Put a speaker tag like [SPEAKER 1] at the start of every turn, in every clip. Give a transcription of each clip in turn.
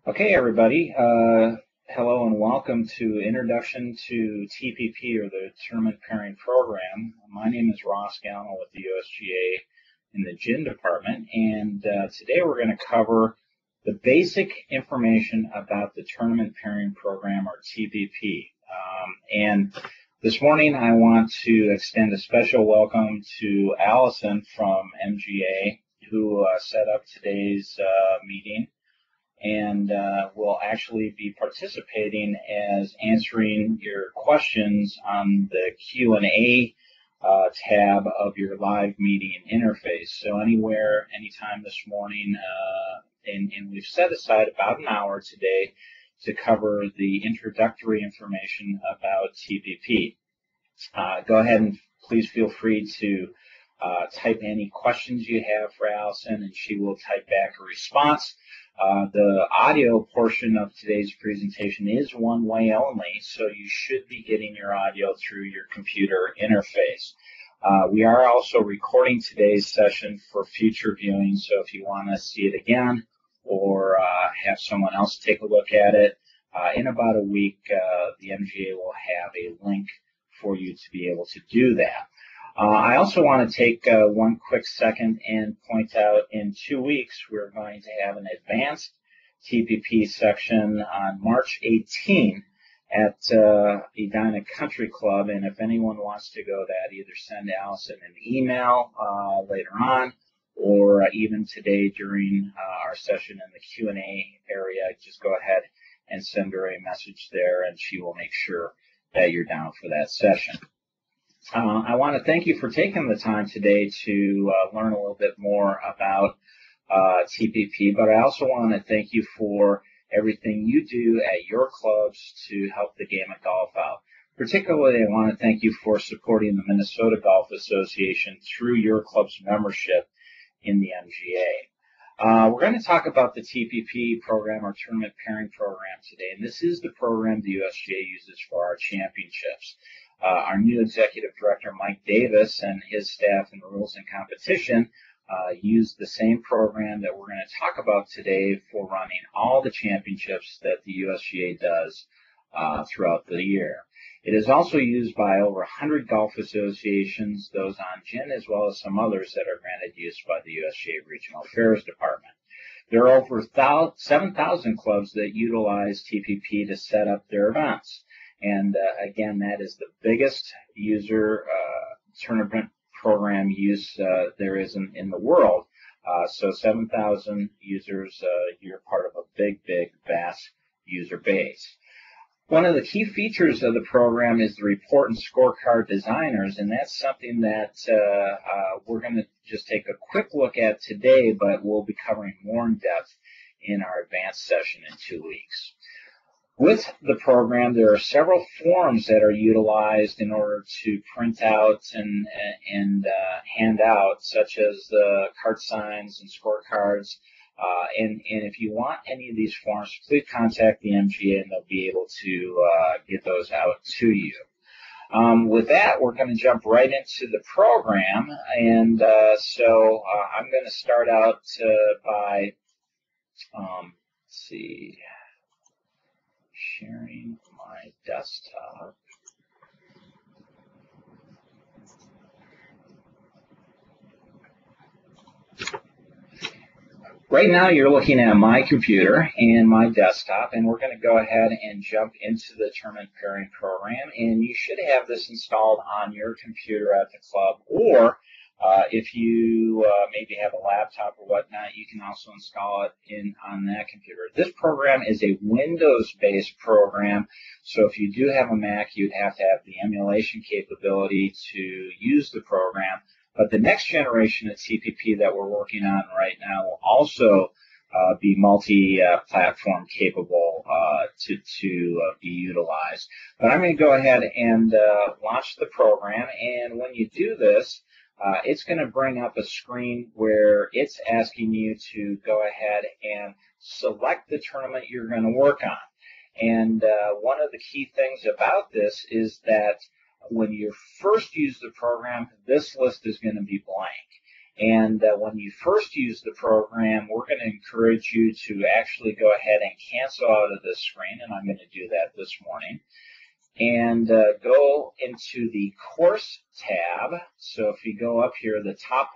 [SPEAKER 1] Okay, everybody. Hello and welcome to Introduction to TPP, or the Tournament Pairing Program. My name is Ross Gallo with the USGA in the Gym Department, and today we're going to cover the basic information about the Tournament Pairing Program, or TPP. And this morning I want to extend a special welcome to Allison from MGA, who set up today's meeting, and will actually be participating as answering your questions on the Q&A tab of your live meeting interface. So anywhere, anytime this morning, and we've set aside about an hour today to cover the introductory information about TPP. Go ahead and please feel free to type any questions you have for Allison, and she will type back a response. The audio portion of today's presentation is one way only, so you should be getting your audio through your computer interface. We are also recording today's session for future viewing, so if you want to see it again or have someone else take a look at it, in about a week, the MGA will have a link for you to be able to do that. I also want to take one quick second and point out, in 2 weeks we're going to have an advanced TPP section on March 18 at Edina Country Club, and if anyone wants to go to that, either send Allison an email later on, or even today during our session in the Q&A area, just go ahead and send her a message there, and she will make sure that you're down for that session. I want to thank you for taking the time today to learn a little bit more about TPP, but I also want to thank you for everything you do at your clubs to help the game of golf out. Particularly, I want to thank you for supporting the Minnesota Golf Association through your club's membership in the MGA. We're going to talk about the TPP program, or Tournament Pairing Program, today, and this is the program the USGA uses for our championships. Our new executive director, Mike Davis, and his staff in Rules and Competition use the same program that we're going to talk about today for running all the championships that the USGA does throughout the year. It is also used by over 100 golf associations, those on GIN, as well as some others that are granted use by the USGA Regional Affairs Department. There are over 7,000 clubs that utilize TPP to set up their events. And again, that is the biggest user tournament program use there is in the world. So 7,000 users, you're part of a big, vast user base. One of the key features of the program is the report and scorecard designers, and that's something that we're going to just take a quick look at today, but we'll be covering more in depth in our advanced session in 2 weeks. With the program, there are several forms that are utilized in order to print out and hand out, such as the card signs and scorecards. And if you want any of these forms, please contact the MGA and they'll be able to get those out to you. With that, we're going to jump right into the program. And so I'm going to start out by, let's see, sharing my desktop. Right now you're looking at my computer and my desktop, and we're going to go ahead and jump into the Tournament Pairing Program, and you should have this installed on your computer at the club, or if you maybe have a laptop or whatnot, you can also install it on that computer. This program is a Windows-based program, so if you do have a Mac, you'd have to have the emulation capability to use the program. But the next generation of TPP that we're working on right now will also be multi-platform capable to be utilized. But I'm going to go ahead and launch the program, and when you do this, it's going to bring up a screen where it's asking you to go ahead and select the tournament you're going to work on. And one of the key things about this is that when you first use the program, this list is going to be blank. And when you first use the program, we're going to encourage you to actually go ahead and cancel out of this screen, and I'm going to do that this morning. And go into the course tab. So if you go up here, the top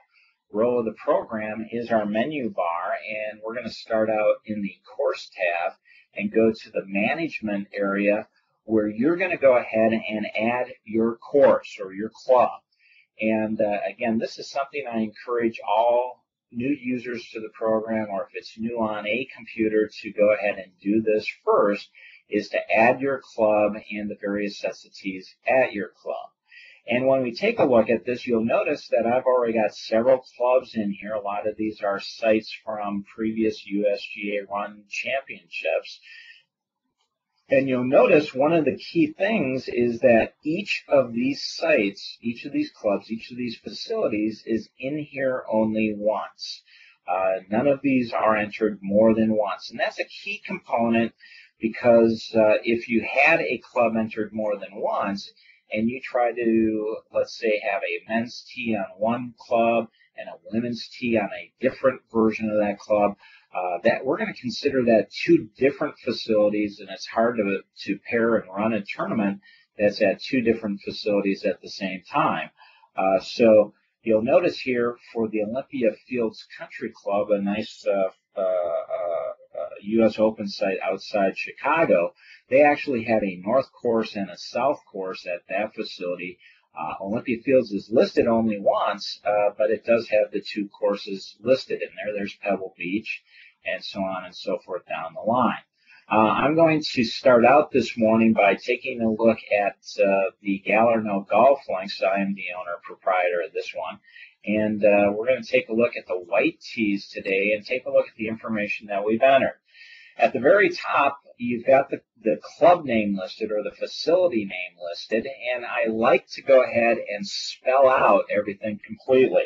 [SPEAKER 1] row of the program is our menu bar, and we're going to start out in the course tab and go to the management area where you're going to go ahead and add your course or your club. And again, this is something I encourage all new users to the program, or if it's new on a computer, to go ahead and do this first, is to add your club and the various necessities at your club. And when we take a look at this, you'll notice that I've already got several clubs in here. A lot of these are sites from previous USGA run championships. And you'll notice one of the key things is that each of these sites, each of these clubs, each of these facilities is in here only once. None of these are entered more than once. And that's a key component, because if you had a club entered more than once and you try to, let's say, have a men's tee on one club and a women's tee on a different version of that club, that we're going to consider that two different facilities, and it's hard to pair and run a tournament that's at two different facilities at the same time. So you'll notice here for the Olympia Fields Country Club, a nice U.S. Open site outside Chicago, they actually have a north course and a south course at that facility. Olympia Fields is listed only once, but it does have the two courses listed in there. There's Pebble Beach and so on and so forth down the line. I'm going to start out this morning by taking a look at the Galarno Golf Links. I am the owner proprietor of this one. And we're going to take a look at the white tees today and take a look at the information that we've entered. At the very top, you've got the club name listed, or the facility name listed, and I like to go ahead and spell out everything completely.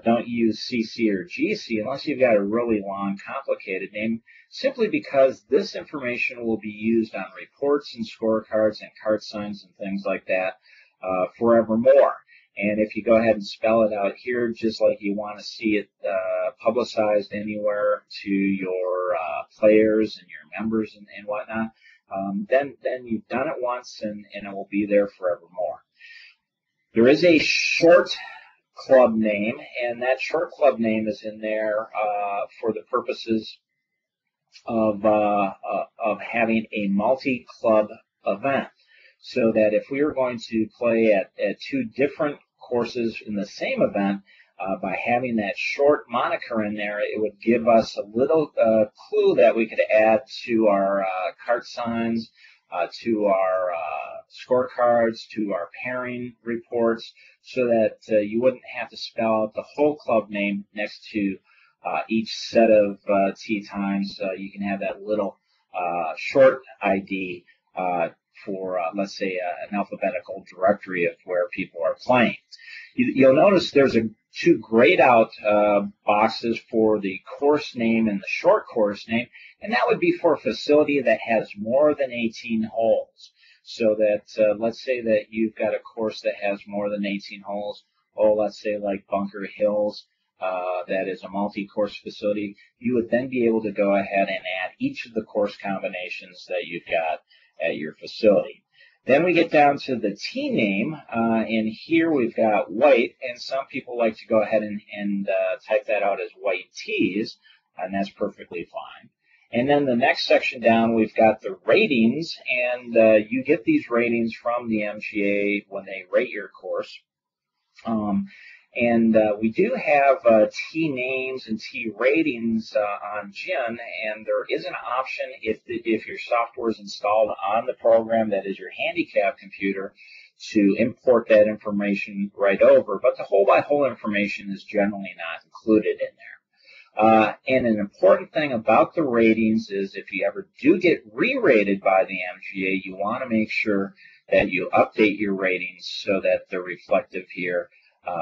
[SPEAKER 1] Don't use CC or GC unless you've got a really long, complicated name, simply because this information will be used on reports and scorecards and card signs and things like that forevermore. And if you go ahead and spell it out here, just like you want to see it publicized anywhere to your players and your members and whatnot, then you've done it once, and it will be there forevermore. There is a short club name, and that short club name is in there for the purposes of having a multi-club event. So that if we were going to play at two different courses in the same event, by having that short moniker in there, it would give us a little clue that we could add to our card signs, to our scorecards, to our pairing reports, so that you wouldn't have to spell out the whole club name next to each set of tee times. You can have that little short ID for, let's say, an alphabetical directory of where people are playing. You'll notice there's two grayed out boxes for the course name and the short course name, and that would be for a facility that has more than 18 holes. So that, let's say that you've got a course that has more than 18 holes, let's say like Bunker Hills, that is a multi-course facility, you would then be able to go ahead and add each of the course combinations that you've got at your facility. Then we get down to the tee name, and here we've got white, and some people like to go ahead and type that out as white tees, and that's perfectly fine. And then the next section down, we've got the ratings, and you get these ratings from the MGA when they rate your course. And we do have tee names and tee ratings on GIN, and there is an option if your software is installed on the program that is your handicap computer to import that information right over, but the hole-by-hole information is generally not included in there. And an important thing about the ratings is if you ever do get re-rated by the MGA, you want to make sure that you update your ratings so that they're reflective here.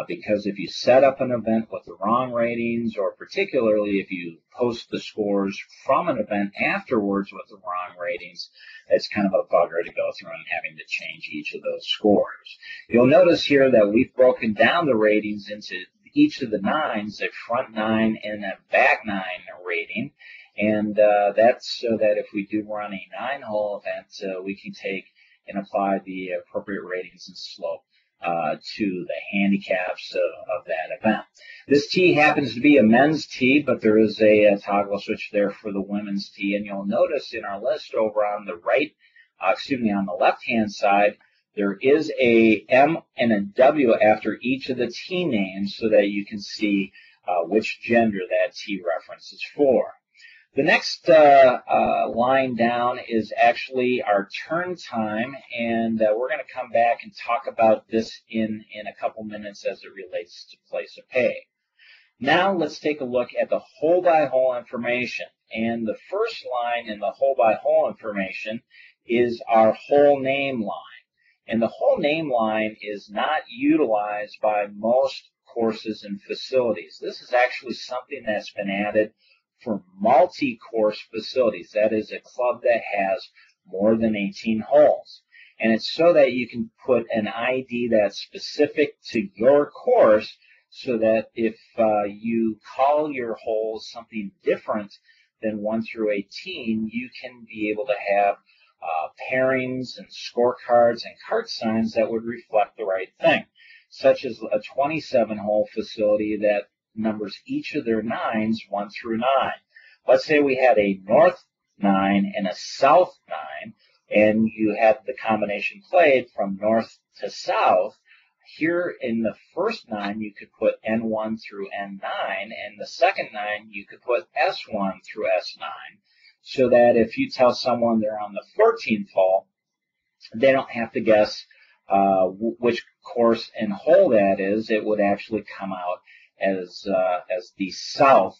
[SPEAKER 1] Because if you set up an event with the wrong ratings, or particularly if you post the scores from an event afterwards with the wrong ratings, it's kind of a bugger to go through and having to change each of those scores. You'll notice here that we've broken down the ratings into each of the nines a front nine and a back nine rating. And that's so that if we do run a 9-hole event, we can take and apply the appropriate ratings and slope to the handicaps of that event. This tee happens to be a men's tee, but there is a toggle switch there for the women's tee. And you'll notice in our list over on the on the left-hand side, there is a M and a W after each of the tee names so that you can see which gender that tee reference is for. The next line down is actually our turn time, and we're going to come back and talk about this in a couple minutes as it relates to place of pay. Now let's take a look at the hole-by-hole information. And the first line in the hole-by-hole information is our hole name line. And the hole name line is not utilized by most courses and facilities. This is actually something that's been added for multi-course facilities. That is a club that has more than 18 holes. And it's so that you can put an ID that's specific to your course so that if you call your holes something different than 1 through 18, you can be able to have pairings and scorecards and cart signs that would reflect the right thing, such as a 27-hole facility that numbers each of their nines 1 through 9. Let's say we had a north 9 and a south 9, and you had the combination played from north to south. Here in the first 9, you could put N1 through N9, and the second 9, you could put S1 through S9, so that if you tell someone they're on the 14th hole, they don't have to guess which course and hole that is. It would actually come out as the south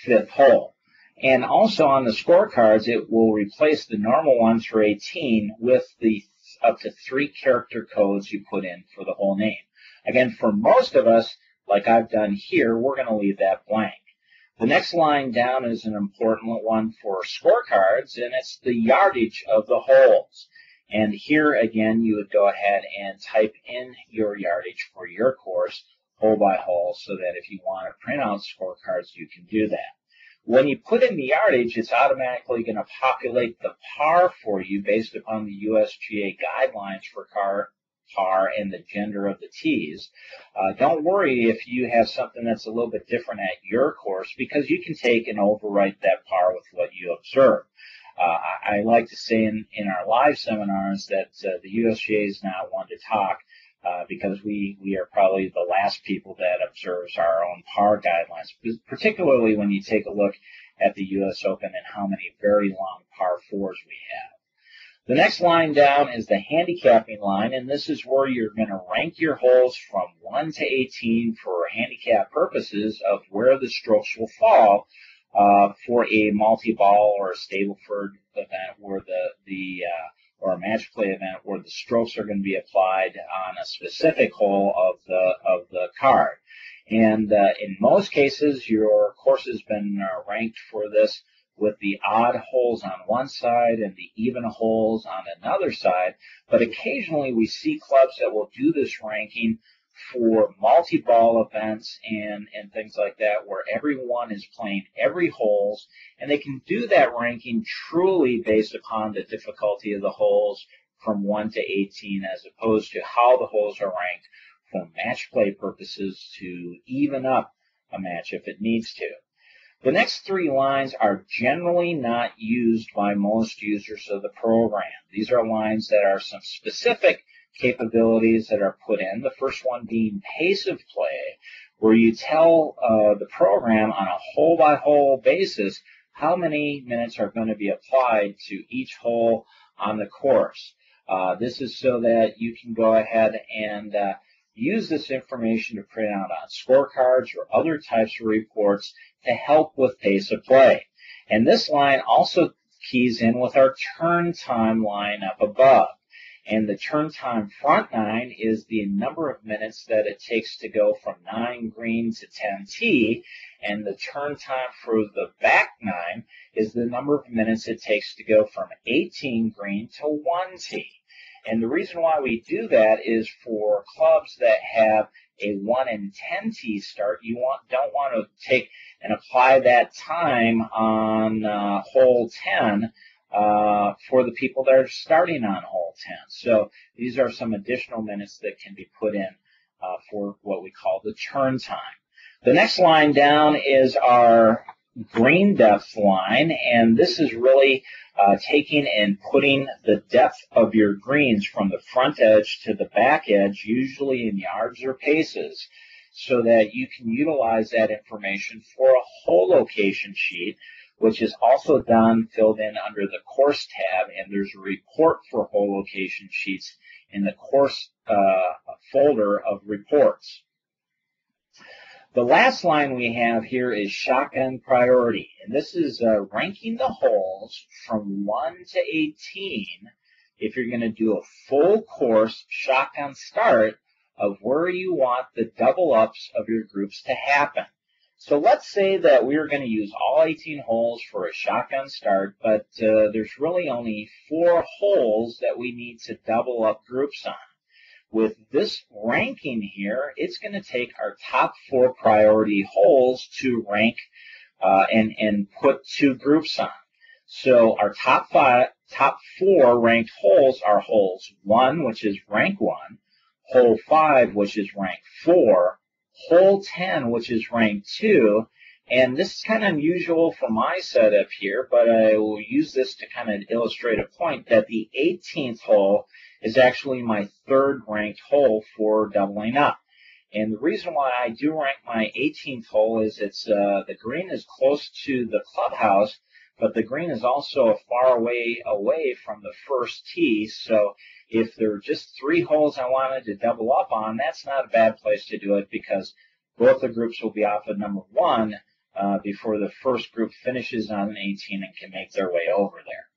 [SPEAKER 1] 5th hole. And also on the scorecards, it will replace the normal 1 through 18 with the up to 3 character codes you put in for the whole name. Again, for most of us, like I've done here, we're going to leave that blank. The next line down is an important one for scorecards, and it's the yardage of the holes. And here again, you would go ahead and type in your yardage for your course, hole by hole, so that if you want to print out scorecards, you can do that. When you put in the yardage, it's automatically going to populate the par for you based upon the USGA guidelines for par and the gender of the tees. Don't worry if you have something that's a little bit different at your course, because you can take and overwrite that par with what you observe. I like to say in our live seminars that the USGA is not one to talk, because we are probably the last people that observes our own par guidelines, particularly when you take a look at the U.S. Open and how many very long par 4s we have. The next line down is the handicapping line, and this is where you're going to rank your holes from 1 to 18 for handicap purposes of where the strokes will fall for a multi-ball or a Stableford event where or a match play event where the strokes are going to be applied on a specific hole of the card. And in most cases, your course has been ranked for this with the odd holes on one side and the even holes on another side. But occasionally we see clubs that will do this ranking for multi-ball events and things like that, where everyone is playing every holes, and they can do that ranking truly based upon the difficulty of the holes from 1 to 18, as opposed to how the holes are ranked for match play purposes to even up a match if it needs to. The next 3 lines are generally not used by most users of the program. These are lines that are some specific capabilities that are put in. The first one being pace of play, where you tell the program on a hole-by-hole basis how many minutes are going to be applied to each hole on the course. This is so that you can go ahead and use this information to print out on scorecards or other types of reports to help with pace of play. And this line also keys in with our turn time line up above. And the turn time front 9 is the number of minutes that it takes to go from 9 green to 10 tee, and the turn time for the back 9 is the number of minutes it takes to go from 18 green to 1 tee. And the reason why we do that is for clubs that have a 1 in 10 tee start, you don't want to take and apply that time on hole 10 for the people that are starting on hole 10. So these are some additional minutes that can be put in for what we call the turn time. The next line down is our green depth line, and this is really taking and putting the depth of your greens from the front edge to the back edge, usually in yards or paces, so that you can utilize that information for a hole location sheet, which is also filled in under the course tab, and there's a report for hole location sheets in the course folder of reports. The last line we have here is shotgun priority, and this is ranking the holes from 1 to 18 if you're going to do a full course shotgun start of where you want the double ups of your groups to happen. So let's say that we're going to use all 18 holes for a shotgun start, but there's really only 4 holes that we need to double up groups on. With this ranking here, it's going to take our top 4 priority holes to rank and put 2 groups on. So our top 4 ranked holes are holes 1, which is rank 1, hole 5, which is rank 4, hole 10, which is rank 2, and this is kind of unusual for my setup here, but I will use this to kind of illustrate a point that the 18th hole is actually my 3rd ranked hole for doubling up. And the reason why I do rank my 18th hole is it's the green is close to the clubhouse, but the green is also far away from the first tee. So if there are just 3 holes I wanted to double up on, that's not a bad place to do it, because both the groups will be off at number 1 before the first group finishes on an 18 and can make their way over there.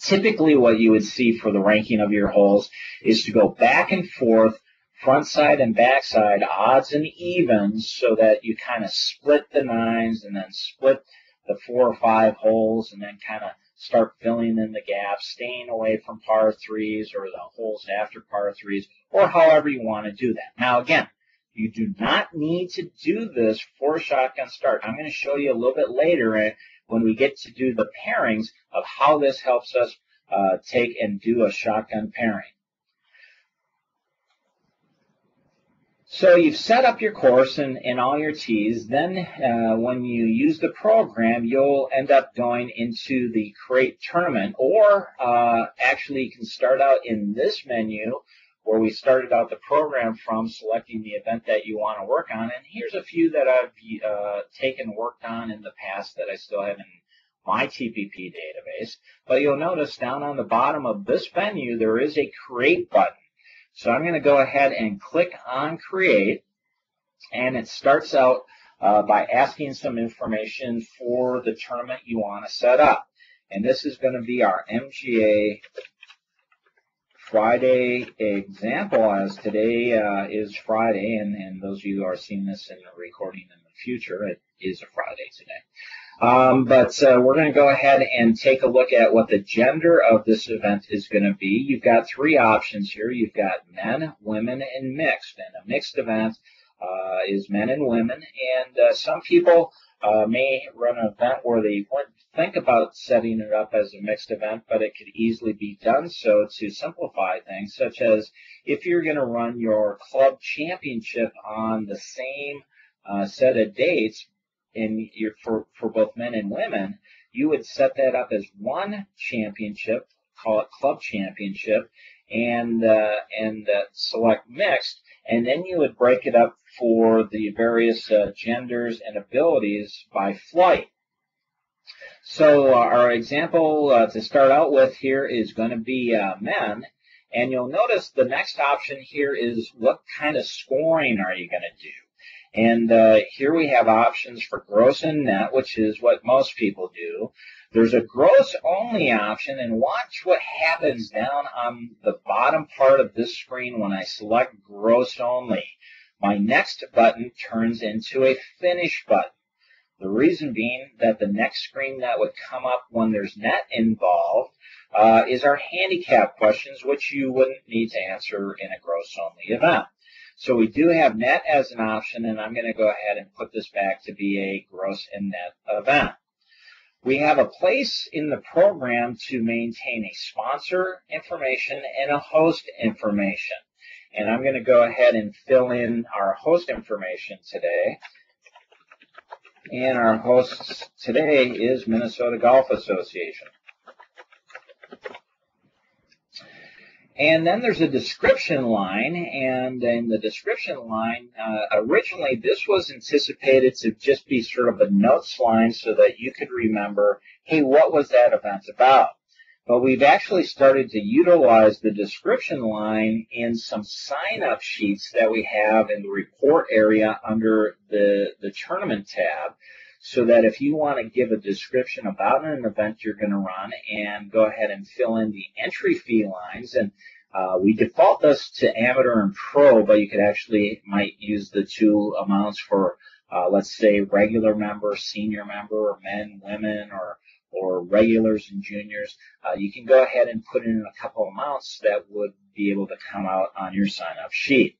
[SPEAKER 1] Typically what you would see for the ranking of your holes is to go back and forth, front side and back side, odds and evens, so that you kind of split the 9s and then split the 4 or 5 holes, and then kind of start filling in the gaps, staying away from par 3s or the holes after par 3s, or however you want to do that. Now again, you do not need to do this for a shotgun start. I'm going to show you a little bit later when we get to do the pairings of how this helps us take and do a shotgun pairing. So you've set up your course and all your tees. Then when you use the program, you'll end up going into the Create Tournament, or actually you can start out in this menu where we started out the program from, selecting the event that you want to work on. And here's a few that I've worked on in the past that I still have in my TPP database. But you'll notice down on the bottom of this menu, there is a Create button. So I'm going to go ahead and click on Create, and it starts out by asking some information for the tournament you want to set up. And this is going to be our MGA Friday example, as today is Friday, and those of you who are seeing this in the recording in the future, it is a Friday today. But we're going to go ahead and take a look at what the gender of this event is going to be. You've got 3 options here. You've got men, women, and mixed. And a mixed event is men and women. And some people may run an event where they wouldn't think about setting it up as a mixed event, but it could easily be done so to simplify things, such as if you're going to run your club championship on the same set of dates, for both men and women, you would set that up as one championship, call it club championship, and select mixed, and then you would break it up for the various genders and abilities by flight. So our example to start out with here is going to be men, and you'll notice the next option here is what kind of scoring are you going to do. And here we have options for gross and net, which is what most people do. There's a gross only option, and watch what happens down on the bottom part of this screen when I select gross only. My next button turns into a finish button. The reason being that the next screen that would come up when there's net involved is our handicap questions, which you wouldn't need to answer in a gross only event. So we do have net as an option, and I'm going to go ahead and put this back to be a gross and net event. We have a place in the program to maintain a sponsor information and a host information. And I'm going to go ahead and fill in our host information today. And our host today is Minnesota Golf Association. And then there's a description line, and in the description line, originally this was anticipated to just be sort of a notes line so that you could remember, hey, what was that event about? But we've actually started to utilize the description line in some sign-up sheets that we have in the report area under the tournament tab, so that if you want to give a description about an event you're going to run and go ahead and fill in the entry fee lines, and we default this to amateur and pro, but you could actually might use the two amounts for, let's say, regular member, senior member, or men, women, or regulars and juniors. You can go ahead and put in a couple amounts that would be able to come out on your sign-up sheet.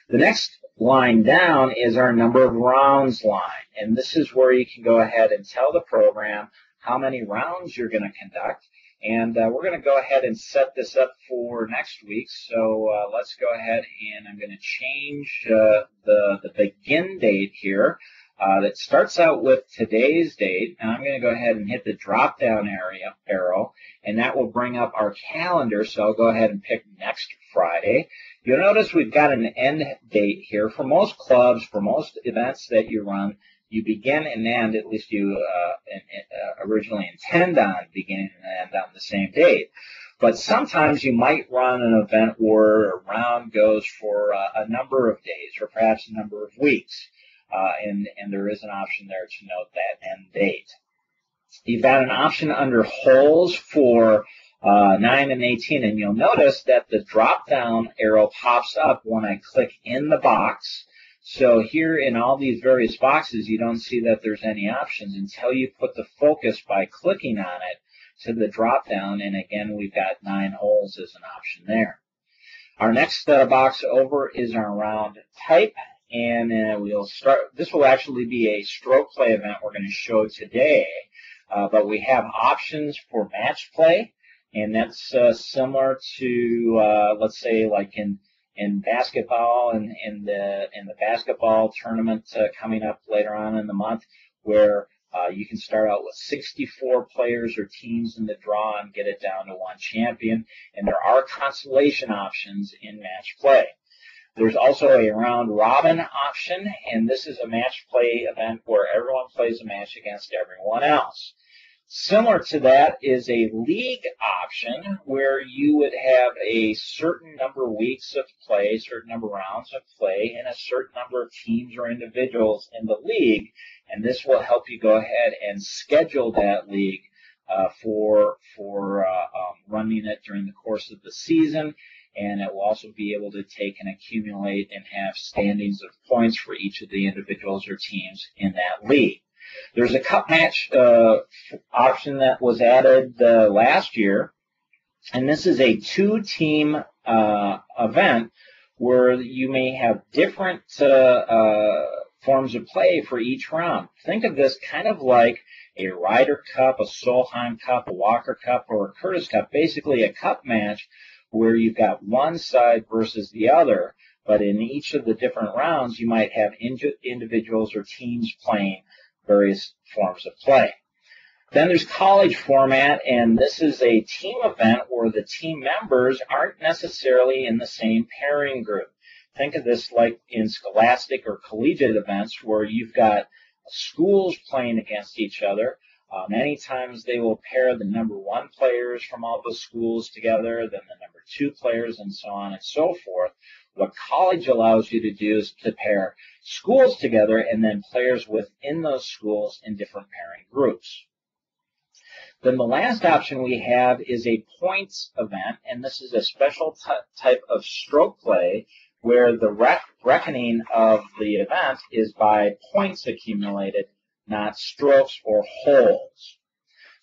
[SPEAKER 1] The next line down is our number of rounds line, and this is where you can go ahead and tell the program how many rounds you're going to conduct. And we're going to go ahead and set this up for next week. So let's go ahead, and I'm going to change the begin date here. That starts out with today's date, and I'm going to go ahead and hit the drop-down arrow, and that will bring up our calendar. So I'll go ahead and pick next Friday. You'll notice we've got an end date here. For most clubs, for most events that you run, you begin and end, at least you originally intend on beginning and end on the same date. But sometimes you might run an event where a round goes for a number of days or perhaps a number of weeks. And there is an option there to note that end date. You've got an option under holes for 9 and 18, and you'll notice that the drop-down arrow pops up when I click in the box. So here in all these various boxes, you don't see that there's any options until you put the focus by clicking on it to the drop-down, and again, we've got 9 holes as an option there. Our next box over is our round type. And we'll start. This will actually be a stroke play event we're going to show today, but we have options for match play, and that's similar to let's say like in basketball and in the basketball tournament coming up later on in the month, where you can start out with 64 players or teams in the draw and get it down to 1 champion, and there are consolation options in match play. There's also a round robin option, and this is a match play event where everyone plays a match against everyone else. Similar to that is a league option where you would have a certain number of weeks of play, a certain number of rounds of play, and a certain number of teams or individuals in the league, and this will help you go ahead and schedule that league for running it during the course of the season. And it will also be able to take and accumulate and have standings of points for each of the individuals or teams in that league. There's a cup match option that was added last year, and this is a 2-team event where you may have different forms of play for each round. Think of this kind of like a Ryder Cup, a Solheim Cup, a Walker Cup, or a Curtis Cup, basically a cup match where you've got one side versus the other, but in each of the different rounds, you might have individuals or teams playing various forms of play. Then there's college format, and this is a team event where the team members aren't necessarily in the same pairing group. Think of this like in scholastic or collegiate events where you've got schools playing against each other. Many times they will pair the number 1 players from all the schools together, then the number 2 players, and so on and so forth. What college allows you to do is to pair schools together and then players within those schools in different pairing groups. Then the last option we have is a points event, and this is a special type of stroke play where the reckoning of the event is by points accumulated, not strokes or holes.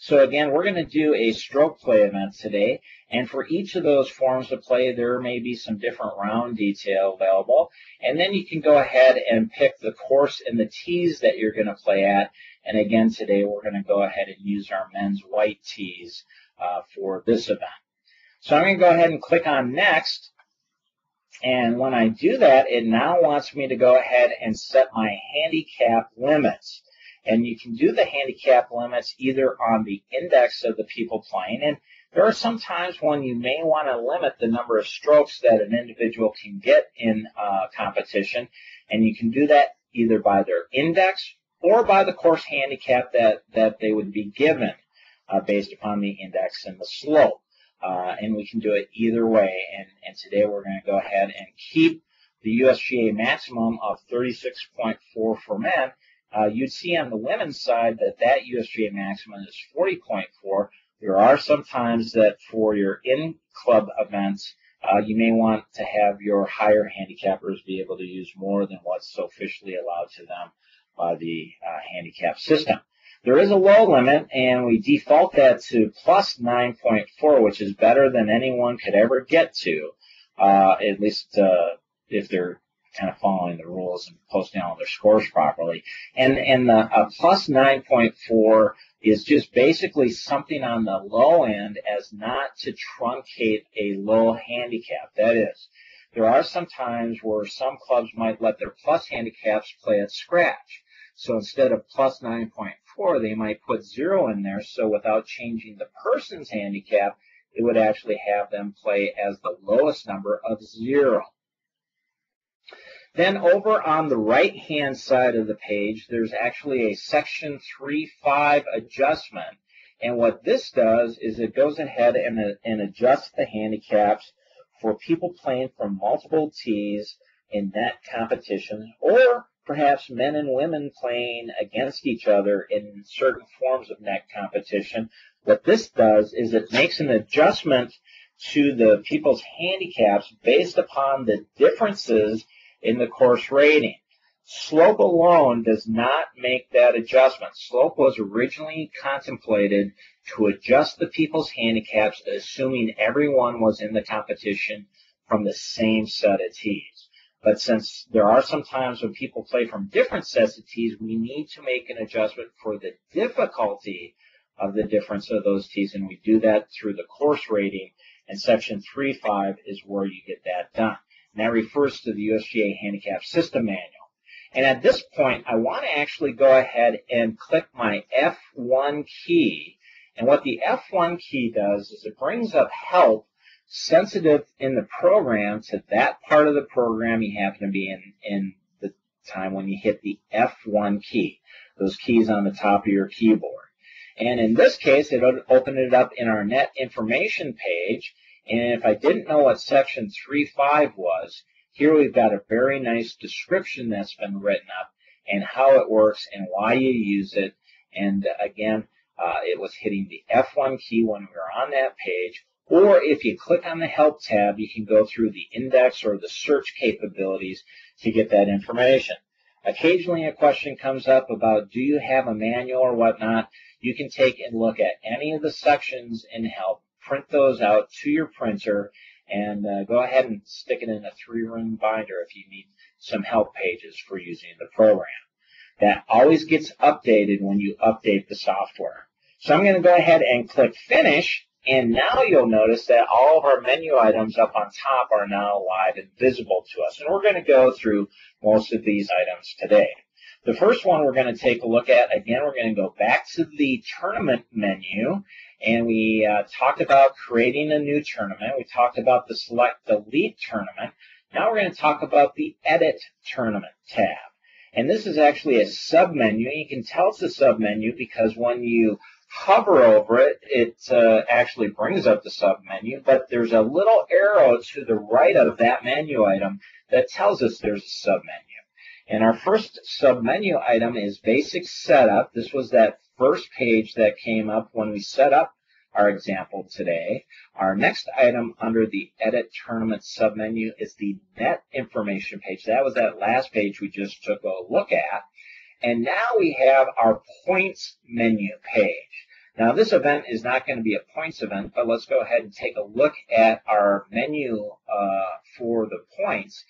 [SPEAKER 1] So again, we're going to do a stroke play event today, and for each of those forms of play, there may be some different round detail available, and then you can go ahead and pick the course and the tees that you're going to play at. And again, today we're going to go ahead and use our men's white tees for this event. So I'm going to go ahead and click on Next, and when I do that, it now wants me to go ahead and set my handicap limits. And you can do the handicap limits either on the index of the people playing, and there are some times when you may want to limit the number of strokes that an individual can get in competition, and you can do that either by their index or by the course handicap that they would be given based upon the index and the slope. And we can do it either way, and today we're going to go ahead and keep the USGA maximum of 36.4 for men. You'd see on the women's side that USGA maximum is 40.4. There are some times that for your in-club events, you may want to have your higher handicappers be able to use more than what's officially allowed to them by the handicap system. There is a low limit, and we default that to plus 9.4, which is better than anyone could ever get to, at least if they're kind of following the rules and posting all their scores properly. And the plus 9.4 is just basically something on the low end as not to truncate a low handicap. That is, there are some times where some clubs might let their plus handicaps play at scratch. So instead of plus 9.4, they might put 0 in there, so without changing the person's handicap, it would actually have them play as the lowest number of 0. Then over on the right-hand side of the page, there's actually a Section 3.5 adjustment. And what this does is it goes ahead and adjusts the handicaps for people playing from multiple tees in net competition, or perhaps men and women playing against each other in certain forms of net competition. What this does is it makes an adjustment to the people's handicaps based upon the differences in the course rating. Slope alone does not make that adjustment. Slope was originally contemplated to adjust the people's handicaps, assuming everyone was in the competition from the same set of tees. But since there are some times when people play from different sets of tees, we need to make an adjustment for the difficulty of the difference of those tees, and we do that through the course rating, and Section 3.5 is where you get that done. And that refers to the USGA Handicap System Manual. And at this point, I want to actually go ahead and click my F1 key. And what the F1 key does is it brings up help sensitive in the program to that part of the program you happen to be in the time when you hit the F1 key, those keys on the top of your keyboard. And in this case, it opened it up in our net information page. And if I didn't know what Section 3.5 was, here we've got a very nice description that's been written up and how it works and why you use it. And again, it was hitting the F1 key when we were on that page. Or if you click on the Help tab, you can go through the index or the search capabilities to get that information. Occasionally a question comes up about, do you have a manual or whatnot? You can take and look at any of the sections in Help, print those out to your printer, and go ahead and stick it in a 3-ring binder if you need some help pages for using the program. That always gets updated when you update the software. So I'm going to go ahead and click Finish, and now you'll notice that all of our menu items up on top are now live and visible to us. And we're going to go through most of these items today. The first one we're going to take a look at, again, we're going to go back to the tournament menu, and we talked about creating a new tournament. We talked about the Select Delete tournament. Now we're going to talk about the Edit Tournament tab. And this is actually a submenu. You can tell it's a submenu because when you hover over it, it actually brings up the submenu, but there's a little arrow to the right of that menu item that tells us there's a submenu. And our first submenu item is Basic Setup. This was that first page that came up when we set up our example today. Our next item under the Edit Tournament submenu is the Net Information page. That was that last page we just took a look at. And now we have our Points menu page. Now, this event is not going to be a points event, but let's go ahead and take a look at our menu for the points.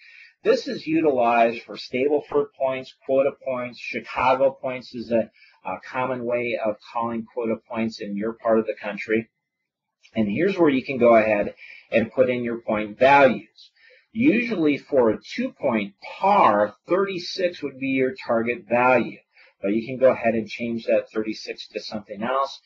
[SPEAKER 1] This is utilized for Stableford points, quota points. Chicago points is a common way of calling quota points in your part of the country. And here's where you can go ahead and put in your point values. Usually for a 2-point par, 36 would be your target value. But you can go ahead and change that 36 to something else.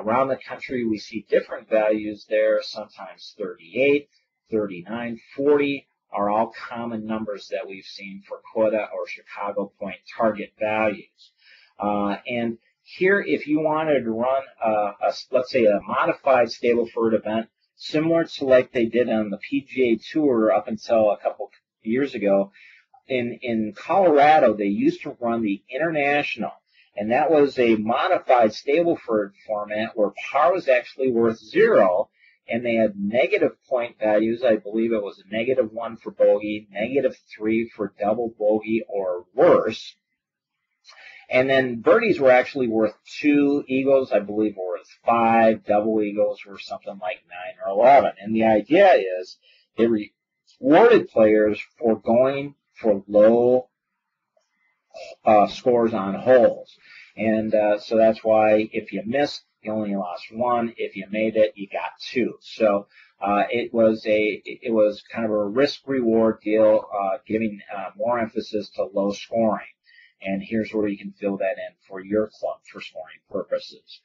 [SPEAKER 1] Around the country, we see different values there, sometimes 38, 39, 40 are all common numbers that we've seen for quota or Chicago point target values. And here, if you wanted to run, let's say, a modified Stableford event, similar to like they did on the PGA Tour up until a couple years ago, in Colorado, they used to run the International, and that was a modified Stableford format where par was actually worth 0, and they had negative point values. I believe it was a -1 for bogey, -3 for double bogey or worse. And then birdies were actually worth 2, eagles, I believe, were worth 5, double eagles were something like 9 or 11. And the idea is it rewarded players for going for low scores on holes. And so that's why if you missed, you only lost 1. If you made it, you got 2. So it was kind of a risk-reward deal, giving more emphasis to low scoring. And here's where you can fill that in for your club for scoring purposes.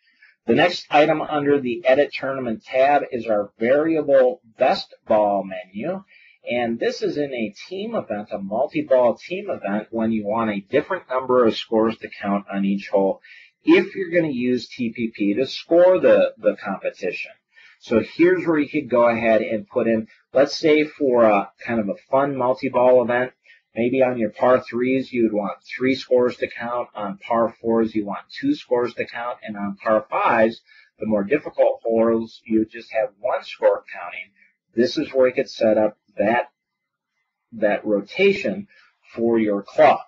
[SPEAKER 1] The next item under the Edit Tournament tab is our Variable Best Ball menu. And this is in a team event, a multi-ball team event, when you want a different number of scores to count on each hole if you're going to use TPP to score the competition. So here's where you could go ahead and put in, let's say for a kind of a fun multi-ball event, maybe on your par 3s, you'd want 3 scores to count. On par 4s, you want 2 scores to count. And on par 5s, the more difficult holes, you just have 1 score counting. This is where you could set up that rotation for your club.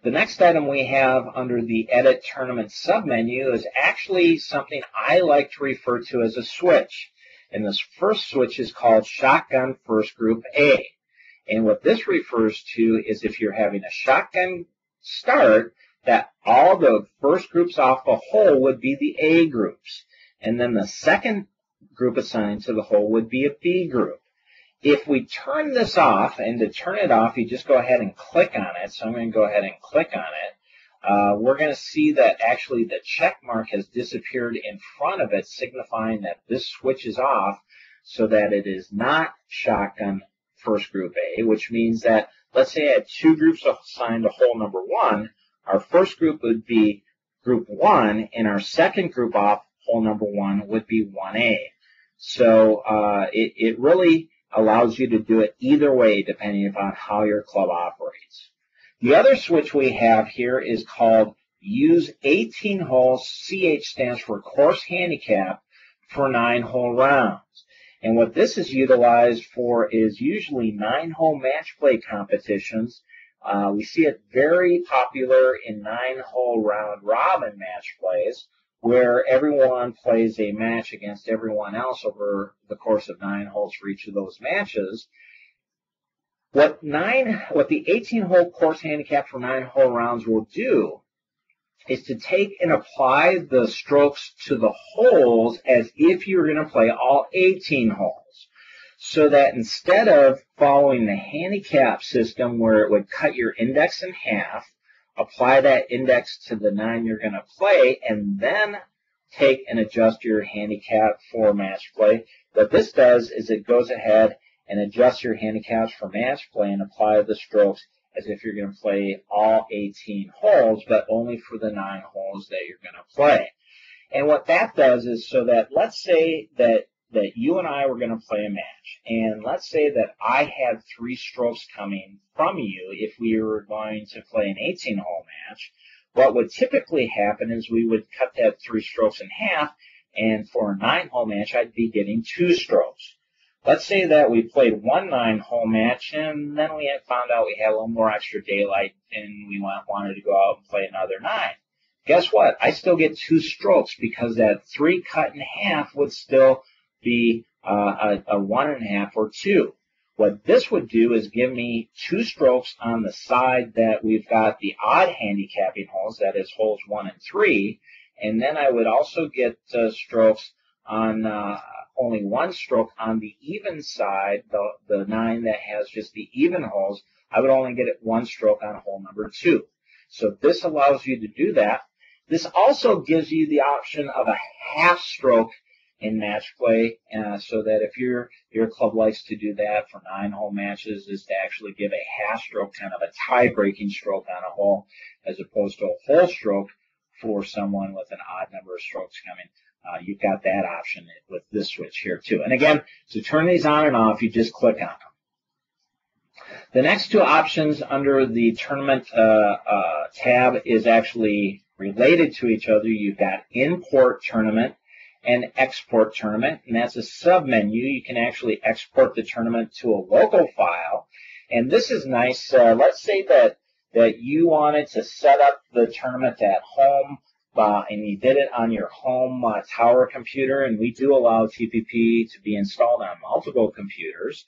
[SPEAKER 1] The next item we have under the Edit Tournament submenu is actually something I like to refer to as a switch. And this first switch is called Shotgun First Group A. And what this refers to is if you're having a shotgun start, that all the first groups off the hole would be the A groups. And then the second group assigned to the hole would be a B group. If we turn this off, and to turn it off, you just go ahead and click on it. So I'm going to go ahead and click on it. We're going to see that actually the check mark has disappeared in front of it, signifying that this switch is off so that it is not shotgun first group A, which means that, let's say I had 2 groups assigned to hole number 1. Our first group would be group 1, and our second group off hole number 1 would be 1A. So it really allows you to do it either way depending upon how your club operates. The other switch we have here is called Use 18 Holes. CH stands for Course Handicap for 9-hole rounds. And what this is utilized for is usually 9-hole match play competitions. We see it very popular in 9-hole round robin match plays, where everyone plays a match against everyone else over the course of 9 holes for each of those matches. What the 18-hole course handicap for 9-hole rounds will do is to take and apply the strokes to the holes as if you were going to play all 18 holes. So that instead of following the handicap system where it would cut your index in half, apply that index to the 9 you're going to play, and then take and adjust your handicap for match play. What this does is it goes ahead and adjusts your handicaps for match play and apply the strokes as if you're going to play all 18 holes, but only for the 9 holes that you're going to play. And what that does is so that, let's say that you and I were going to play a match, and let's say that I had 3 strokes coming from you if we were going to play an 18-hole match. What would typically happen is we would cut that 3 strokes in half, and for a 9-hole match, I'd be getting 2 strokes. Let's say that we played one 9-hole match, and then we had found out we had a little more extra daylight, and we wanted to go out and play another 9. guess what? I still get 2 strokes because that 3 cut in half would still be a 1.5 or 2. What this would do is give me 2 strokes on the side that we've got the odd handicapping holes, that is holes 1 and 3, and then I would also get strokes on only 1 stroke on the even side, the 9 that has just the even holes. I would only get 1 stroke on hole number 2. So this allows you to do that. This also gives you the option of a half stroke in match play, so that if your club likes to do that for 9-hole matches, is to actually give a half stroke, kind of a tie-breaking stroke on a hole, as opposed to a whole stroke for someone with an odd number of strokes coming. You've got that option with this switch here too. And again, to turn these on and off, you just click on them. The next 2 options under the tournament tab is actually related to each other. You've got import tournament and export tournament, and that's a sub-menu. You can actually export the tournament to a local file, and this is nice. Let's say that you wanted to set up the tournament at home, and you did it on your home tower computer, and we do allow TPP to be installed on multiple computers.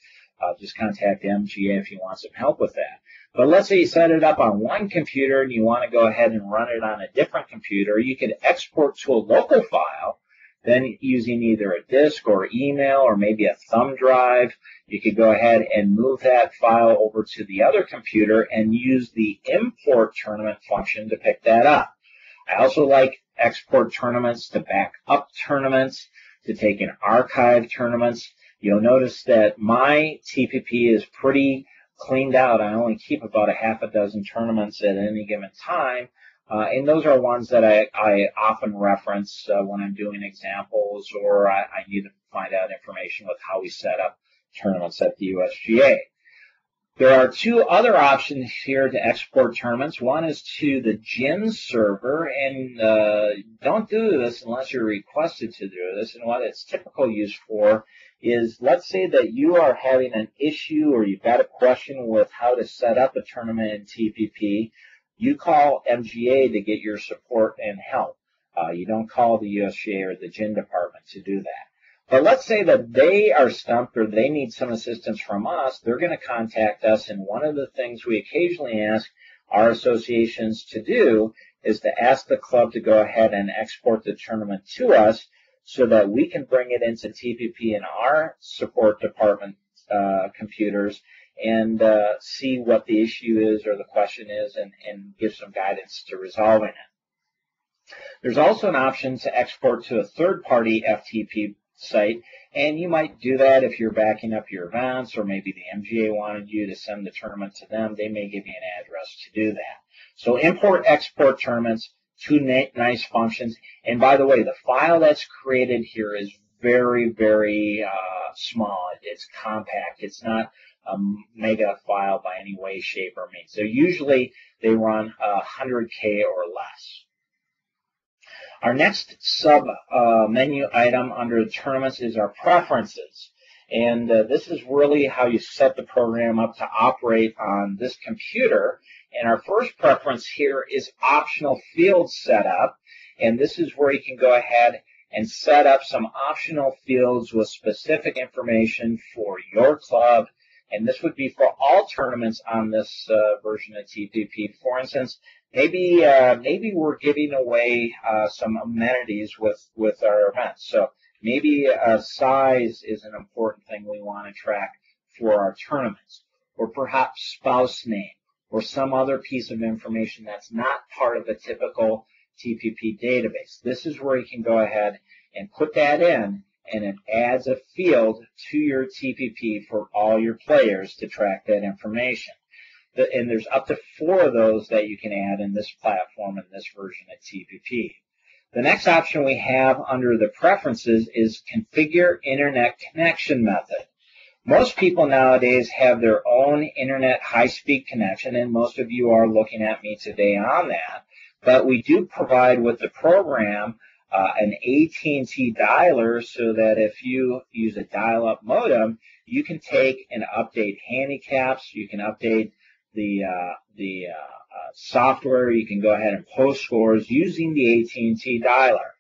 [SPEAKER 1] Just contact MGA if you want some help with that. But let's say you set it up on one computer and you want to go ahead and run it on a different computer. You could export to a local file, then using either a disk or email or maybe a thumb drive. You could go ahead and move that file over to the other computer and use the import tournament function to pick that up. I also like export tournaments to back up tournaments, to take in archive tournaments. You'll notice that my TPP is pretty cleaned out. I only keep about a half a dozen tournaments at any given time. And those are ones that I often reference when I'm doing examples, or I need to find out information with how we set up tournaments at the USGA. There are 2 other options here to export tournaments. One is to the GIN server, and don't do this unless you're requested to do this. And what it's typically used for is, let's say that you are having an issue or you've got a question with how to set up a tournament in TPP. You call MGA to get your support and help. You don't call the USGA or the GIN department to do that. But let's say that they are stumped or they need some assistance from us. They're going to contact us, and one of the things we occasionally ask our associations to do is to ask the club to go ahead and export the tournament to us so that we can bring it into TPP in our support department computers and see what the issue is or the question is, and give some guidance to resolving it. There's also an option to export to a third-party FTP site, and you might do that if you're backing up your events, or maybe the MGA wanted you to send the tournament to them. They may give you an address to do that. So import-export tournaments, 2 nice functions. And by the way, the file that's created here is very, very small. It's compact. It's not a mega file by any way, shape, or means. So usually they run 100K or less. Our next sub-menu item under the tournaments is our preferences. And this is really how you set the program up to operate on this computer. And our first preference here is optional field setup. And this is where you can go ahead and set up some optional fields with specific information for your club. And this would be for all tournaments on this version of TPP. For instance, maybe we're giving away some amenities with our events. So maybe size is an important thing we want to track for our tournaments, or perhaps spouse name, or some other piece of information that's not part of a typical TPP database. This is where you can go ahead and put that in, and it adds a field to your TPP for all your players to track that information. And there's up to 4 of those that you can add in this platform, in this version of TPP. The next option we have under the preferences is configure internet connection method. Most people nowadays have their own internet high-speed connection, and most of you are looking at me today on that. But we do provide with the program an AT&T dialer, so that if you use a dial-up modem, you can take and update handicaps. You can update the software. You can go ahead and post scores using the AT&T dialer.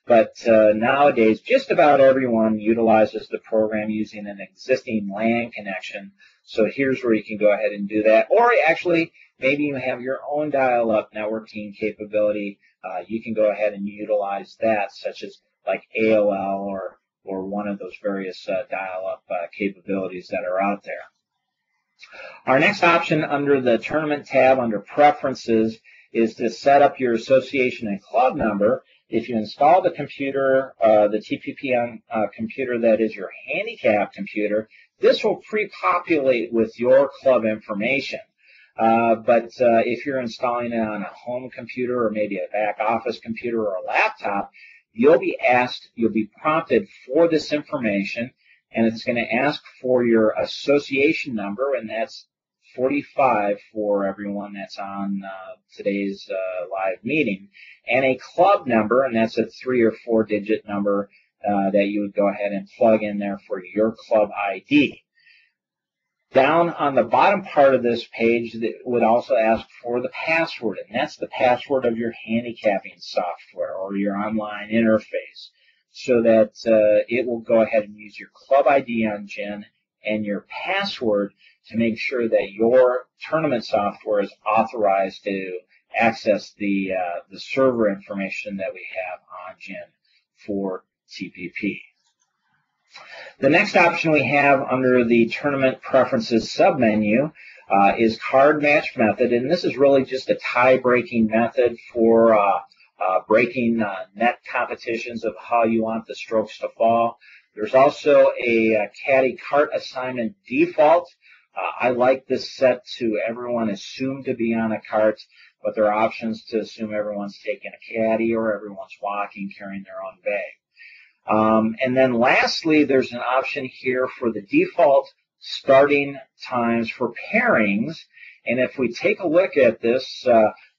[SPEAKER 1] But nowadays, just about everyone utilizes the program using an existing LAN connection. So here's where you can go ahead and do that. Or actually, maybe you have your own dial-up networking capability. You can go ahead and utilize that, such as like AOL or one of those various dial-up capabilities that are out there. Our next option under the Tournament tab under Preferences is to set up your association and club number. If you install the computer, the TPP computer that is your handicap computer, this will pre-populate with your club information. But if you're installing it on a home computer or maybe a back office computer or a laptop, you'll be prompted for this information, and it's going to ask for your association number, and that's 45 for everyone that's on today's live meeting, and a club number, and that's a 3 or 4 digit number that you would go ahead and plug in there for your club ID. Down on the bottom part of this page, it would also ask for the password, and that's the password of your handicapping software or your online interface, so that it will go ahead and use your club ID on GIN and your password to make sure that your tournament software is authorized to access the server information that we have on GIN for TPP. The next option we have under the Tournament Preferences submenu is Card Match Method, and this is really just a tie-breaking method for breaking net competitions of how you want the strokes to fall. There's also a caddy cart assignment default. I like this set to everyone assumed to be on a cart, but there are options to assume everyone's taking a caddy or everyone's walking, carrying their own bag. And then lastly, there's an option here for the default starting times for pairings. And if we take a look at this,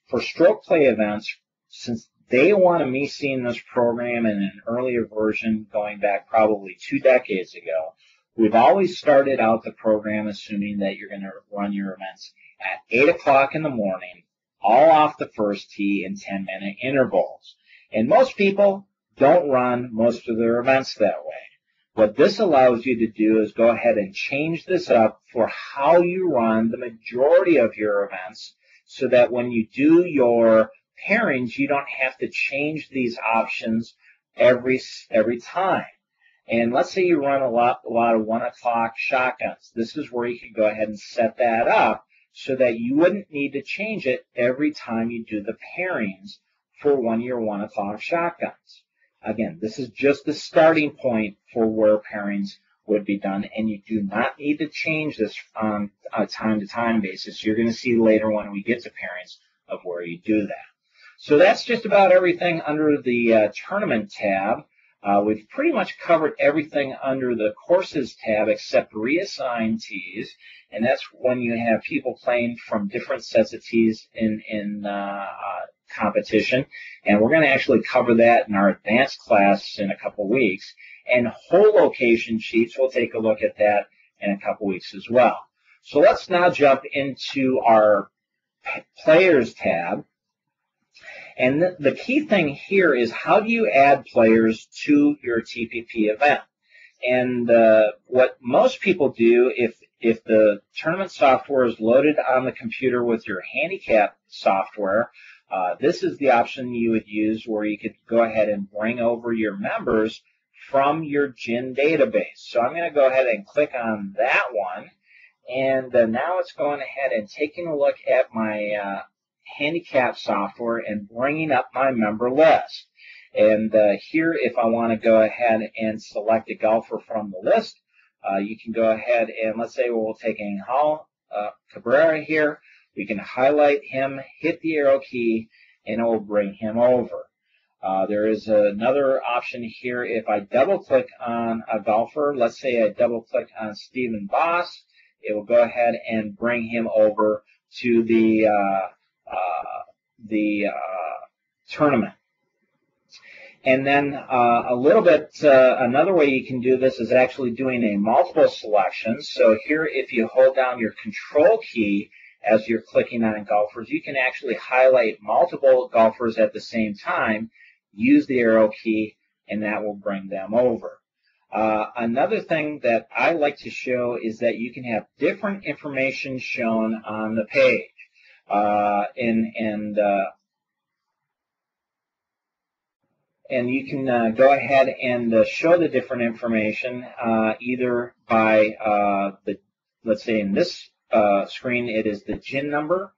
[SPEAKER 1] for stroke play events, since day one of me seeing this program in an earlier version going back probably 2 decades ago, we've always started out the program assuming that you're going to run your events at 8 o'clock in the morning, all off the first tee in 10-minute intervals. And most people don't run most of their events that way. What this allows you to do is go ahead and change this up for how you run the majority of your events, so that when you do your pairings, you don't have to change these options every time. And let's say you run a lot of 1 o'clock shotguns. This is where you can go ahead and set that up so that you wouldn't need to change it every time you do the pairings for one of your 1 o'clock shotguns. Again, this is just the starting point for where pairings would be done, and you do not need to change this on a time-to-time basis. You're going to see later when we get to pairings of where you do that. So that's just about everything under the Tournament tab. We've pretty much covered everything under the Courses tab except reassign tees, and that's when you have people playing from different sets of tees in competition, and we're going to actually cover that in our advanced class in a couple weeks. And whole location sheets, we'll take a look at that in a couple weeks as well. So let's now jump into our Players tab. And the key thing here is, how do you add players to your TPP event? And what most people do, if the tournament software is loaded on the computer with your handicap software, this is the option you would use, where you could go ahead and bring over your members from your GIN database. So I'm going to go ahead and click on that one, and now it's going ahead and taking a look at my handicap software and bringing up my member list. And here, if I want to go ahead and select a golfer from the list, you can go ahead and, let's say we'll take Angel Cabrera here. We can highlight him, hit the arrow key, and it will bring him over. There is another option here. If I double-click on a golfer, let's say I double-click on Stephen Boss, it will go ahead and bring him over to the tournament. And then a little bit, another way you can do this is actually doing a multiple selection. So here, if you hold down your control key as you're clicking on golfers. You can actually highlight multiple golfers at the same time, use the arrow key, and that will bring them over. Another thing that I like to show is that you can have different information shown on the page. And you can go ahead and show the different information either by let's say in this screen it is the GIN number.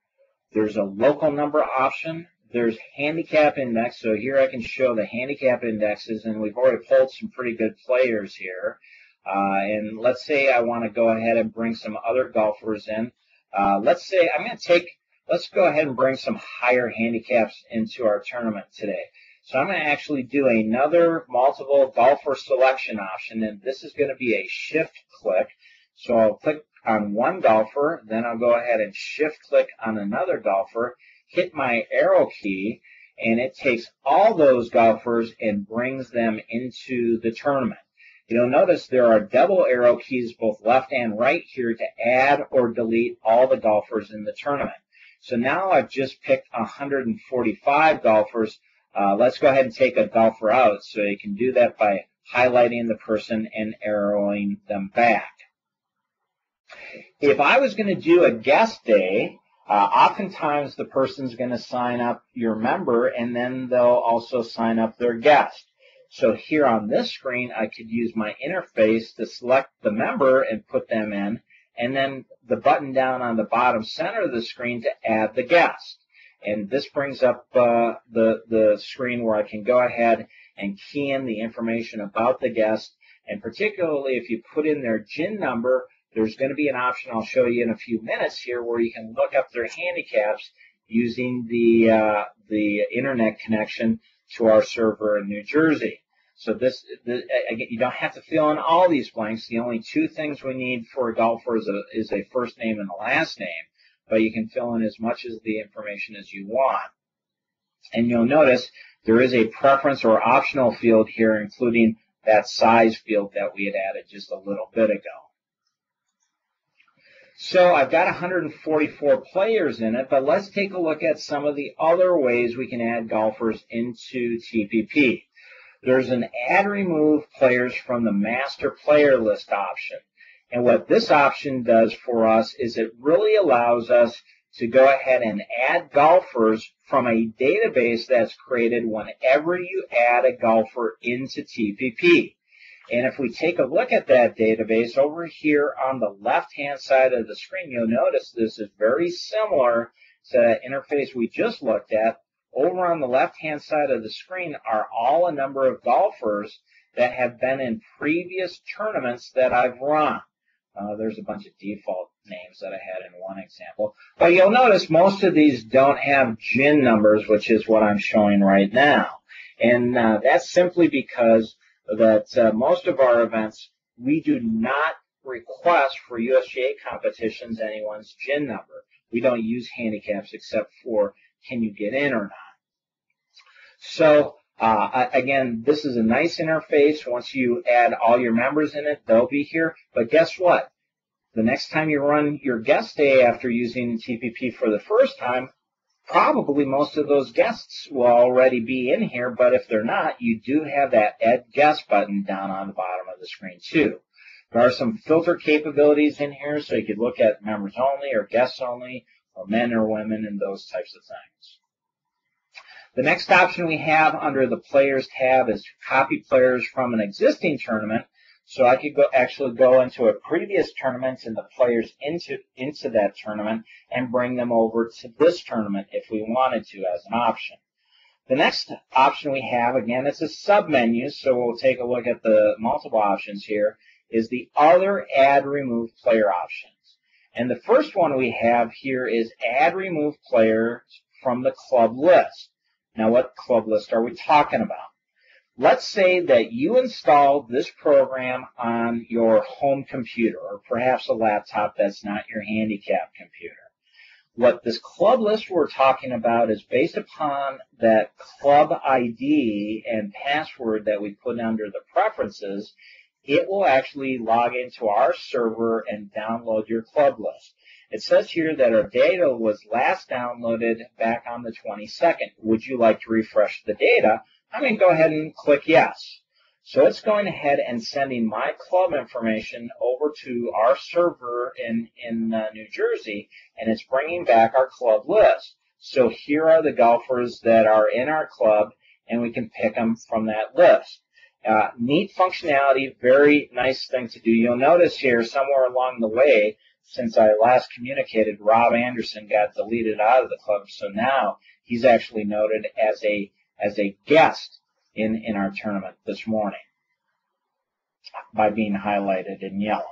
[SPEAKER 1] There's a local number option. There's handicap index. So here I can show the handicap indexes, and we've already pulled some pretty good players here. And let's say I want to go ahead and bring some other golfers in. Let's say let's go ahead and bring some higher handicaps into our tournament today. So I'm going to actually do another multiple golfer selection option, and this is going to be a shift click. So I'll click on one golfer, then I'll go ahead and shift click on another golfer, hit my arrow key, and it takes all those golfers and brings them into the tournament. You'll notice there are double arrow keys both left and right here to add or delete all the golfers in the tournament. So now I've just picked 145 golfers. Let's go ahead and take a golfer out. So you can do that by highlighting the person and arrowing them back. If I was going to do a guest day, oftentimes the person's going to sign up your member, and then they'll also sign up their guest. So here on this screen, I could use my interface to select the member and put them in, and then the button down on the bottom center of the screen to add the guest. And this brings up the screen where I can go ahead and key in the information about the guest. And particularly if you put in their GIN number, there's going to be an option I'll show you in a few minutes here where you can look up their handicaps using the internet connection to our server in New Jersey. So again, you don't have to fill in all these blanks. The only two things we need for a golfer is a first name and a last name, but you can fill in as much of the information as you want. And you'll notice there is a preference or optional field here, including that size field that we had added just a little bit ago. So I've got 144 players in it, but let's take a look at some of the other ways we can add golfers into TPP. There's an add remove players from the master player list option. And what this option does for us is it really allows us to go ahead and add golfers from a database that's created whenever you add a golfer into TPP. And if we take a look at that database over here on the left-hand side of the screen, you'll notice this is very similar to the interface we just looked at. Over on the left-hand side of the screen are all a number of golfers that have been in previous tournaments that I've run. There's a bunch of default names that I had in one example. But you'll notice most of these don't have GIN numbers, which is what I'm showing right now. And that's simply because that most of our events, we do not request for USGA competitions anyone's GIN number. We don't use handicaps except for can you get in or not. So again, this is a nice interface. Once you add all your members in it, they'll be here. But guess what? The next time you run your guest day after using TPP for the first time, probably most of those guests will already be in here, but if they're not, you do have that Add Guest button down on the bottom of the screen too. There are some filter capabilities in here, so you could look at members only or guests only, or men or women, and those types of things. The next option we have under the Players tab is to copy players from an existing tournament. So I could actually go into a previous tournament and the players into that tournament and bring them over to this tournament if we wanted to as an option. The next option we have, again, it's a sub-menu, so we'll take a look at the multiple options here, is the other add remove player options. And the first one we have here is add remove players from the club list. Now, what club list are we talking about? Let's say that you installed this program on your home computer, or perhaps a laptop that's not your handicap computer. What this club list we're talking about is based upon that club ID and password that we put under the preferences. It will actually log into our server and download your club list. It says here that our data was last downloaded back on the 22nd. Would you like to refresh the data? I'm going to go ahead and click yes. So it's going ahead and sending my club information over to our server in New Jersey, and it's bringing back our club list. So here are the golfers that are in our club, and we can pick them from that list. Neat functionality, very nice thing to do. You'll notice here somewhere along the way, since I last communicated, Rob Anderson got deleted out of the club, so now he's actually noted as a guest in our tournament this morning by being highlighted in yellow.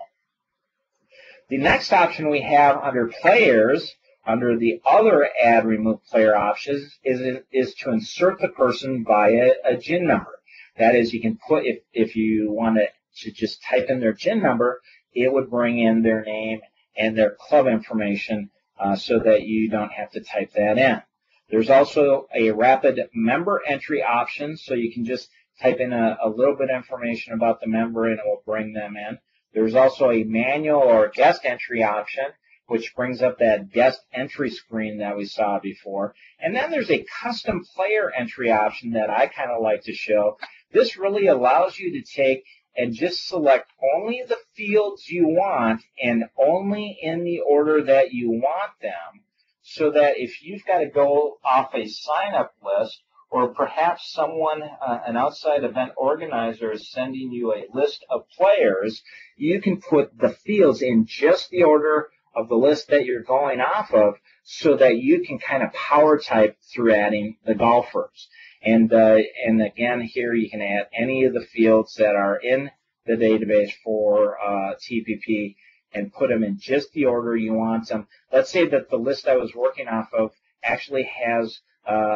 [SPEAKER 1] The next option we have under players, under the other add remove player options, is to insert the person via a GIN number. That is, you can put, if you want to just type in their GIN number, it would bring in their name and their club information so that you don't have to type that in. There's also a rapid member entry option, so you can just type in a little bit of information about the member and it will bring them in. There's also a manual or guest entry option, which brings up that guest entry screen that we saw before. And then there's a custom player entry option that I kind of like to show. This really allows you to take and just select only the fields you want and only in the order that you want them, so that if you've got to go off a sign-up list, or perhaps someone, an outside event organizer, is sending you a list of players, you can put the fields in just the order of the list that you're going off of, so that you can kind of power type through adding the golfers. And again, here you can add any of the fields that are in the database for TPP and put them in just the order you want them. Let's say that the list I was working off of actually has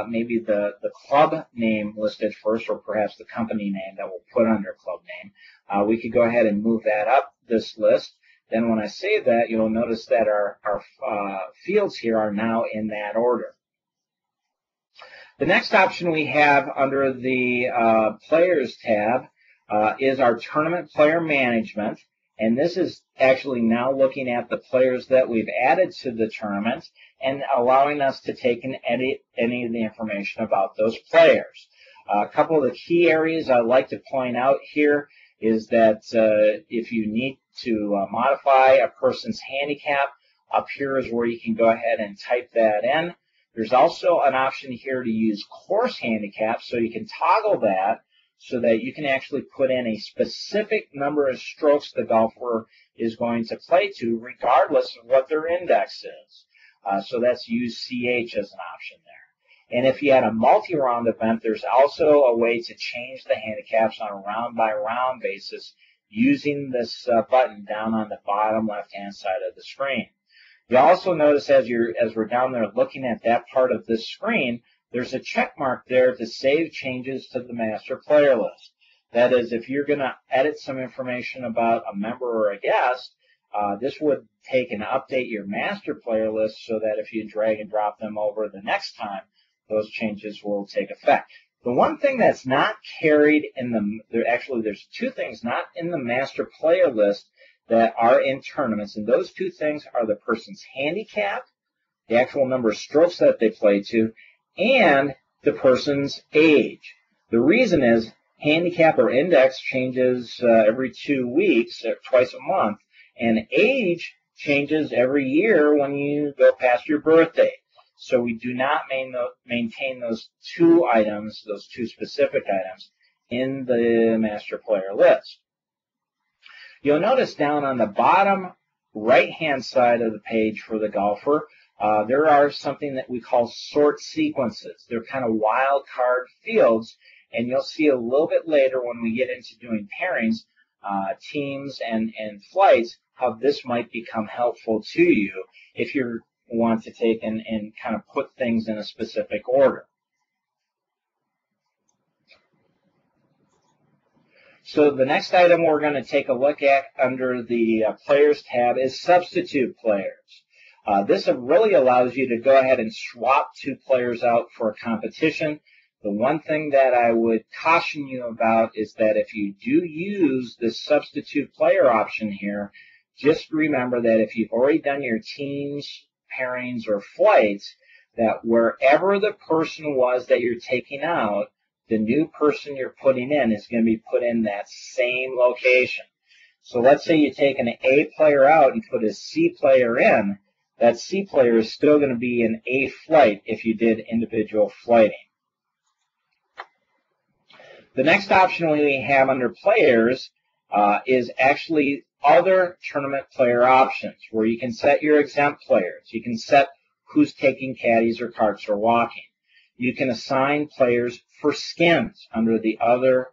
[SPEAKER 1] maybe the club name listed first, or perhaps the company name that we'll put under club name. We could go ahead and move that up this list. Then when I save that, you'll notice that our fields here are now in that order. The next option we have under the Players tab is our Tournament Player Management. And this is actually now looking at the players that we've added to the tournament and allowing us to take and edit any of the information about those players. A couple of the key areas I'd like to point out here is that if you need to modify a person's handicap, up here is where you can go ahead and type that in. There's also an option here to use course handicap, so you can toggle that so that you can actually put in a specific number of strokes the golfer is going to play to, regardless of what their index is. So that's use CH as an option there. And if you had a multi-round event, there's also a way to change the handicaps on a round-by-round basis using this button down on the bottom left-hand side of the screen. You also notice as we're down there looking at that part of this screen, there's a check mark there to save changes to the master player list. That is, if you're going to edit some information about a member or a guest, this would take and update your master player list so that if you drag and drop them over the next time, those changes will take effect. The one thing that's not carried in there's two things not in the master player list that are in tournaments, and those two things are the person's handicap, the actual number of strokes that they play to, and the person's age. The reason is handicap or index changes every 2 weeks, twice a month, and age changes every year when you go past your birthday. So we do not maintain those two items, those two specific items, in the master player list. You'll notice down on the bottom right-hand side of the page for the golfer, there are something that we call sort sequences. They're kind of wild card fields, and you'll see a little bit later when we get into doing pairings, teams and flights, how this might become helpful to you if you want to take and kind of put things in a specific order. So the next item we're going to take a look at under the Players tab is Substitute Players. This really allows you to go ahead and swap two players out for a competition. The one thing that I would caution you about is that if you do use the Substitute Player option here, just remember that if you've already done your teams, pairings, or flights, that wherever the person was that you're taking out, the new person you're putting in is going to be put in that same location. So let's say you take an A player out and put a C player in. That C player is still going to be in A flight if you did individual flighting. The next option we have under players is actually other tournament player options, where you can set your exempt players. You can set who's taking caddies or carts or walking. You can assign players for skins under the other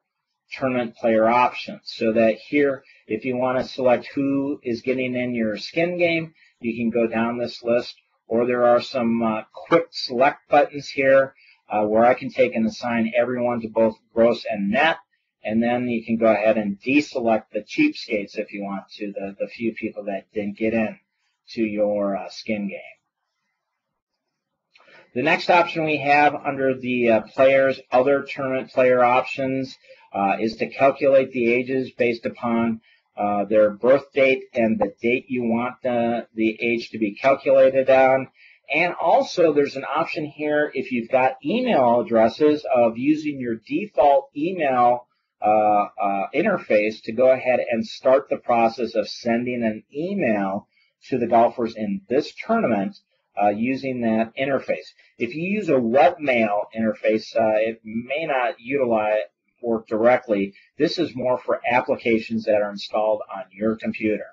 [SPEAKER 1] tournament player options, so that here, if you want to select who is getting in your skin game, you can go down this list, or there are some quick select buttons here where I can take and assign everyone to both gross and net, and then you can go ahead and deselect the cheapskates if you want to, the few people that didn't get in to your skin game. The next option we have under the players, other tournament player options, is to calculate the ages based upon their birth date and the date you want the age to be calculated on. And also there's an option here if you've got email addresses of using your default email interface to go ahead and start the process of sending an email to the golfers in this tournament using that interface. If you use a webmail interface, it may not work directly. This is more for applications that are installed on your computer.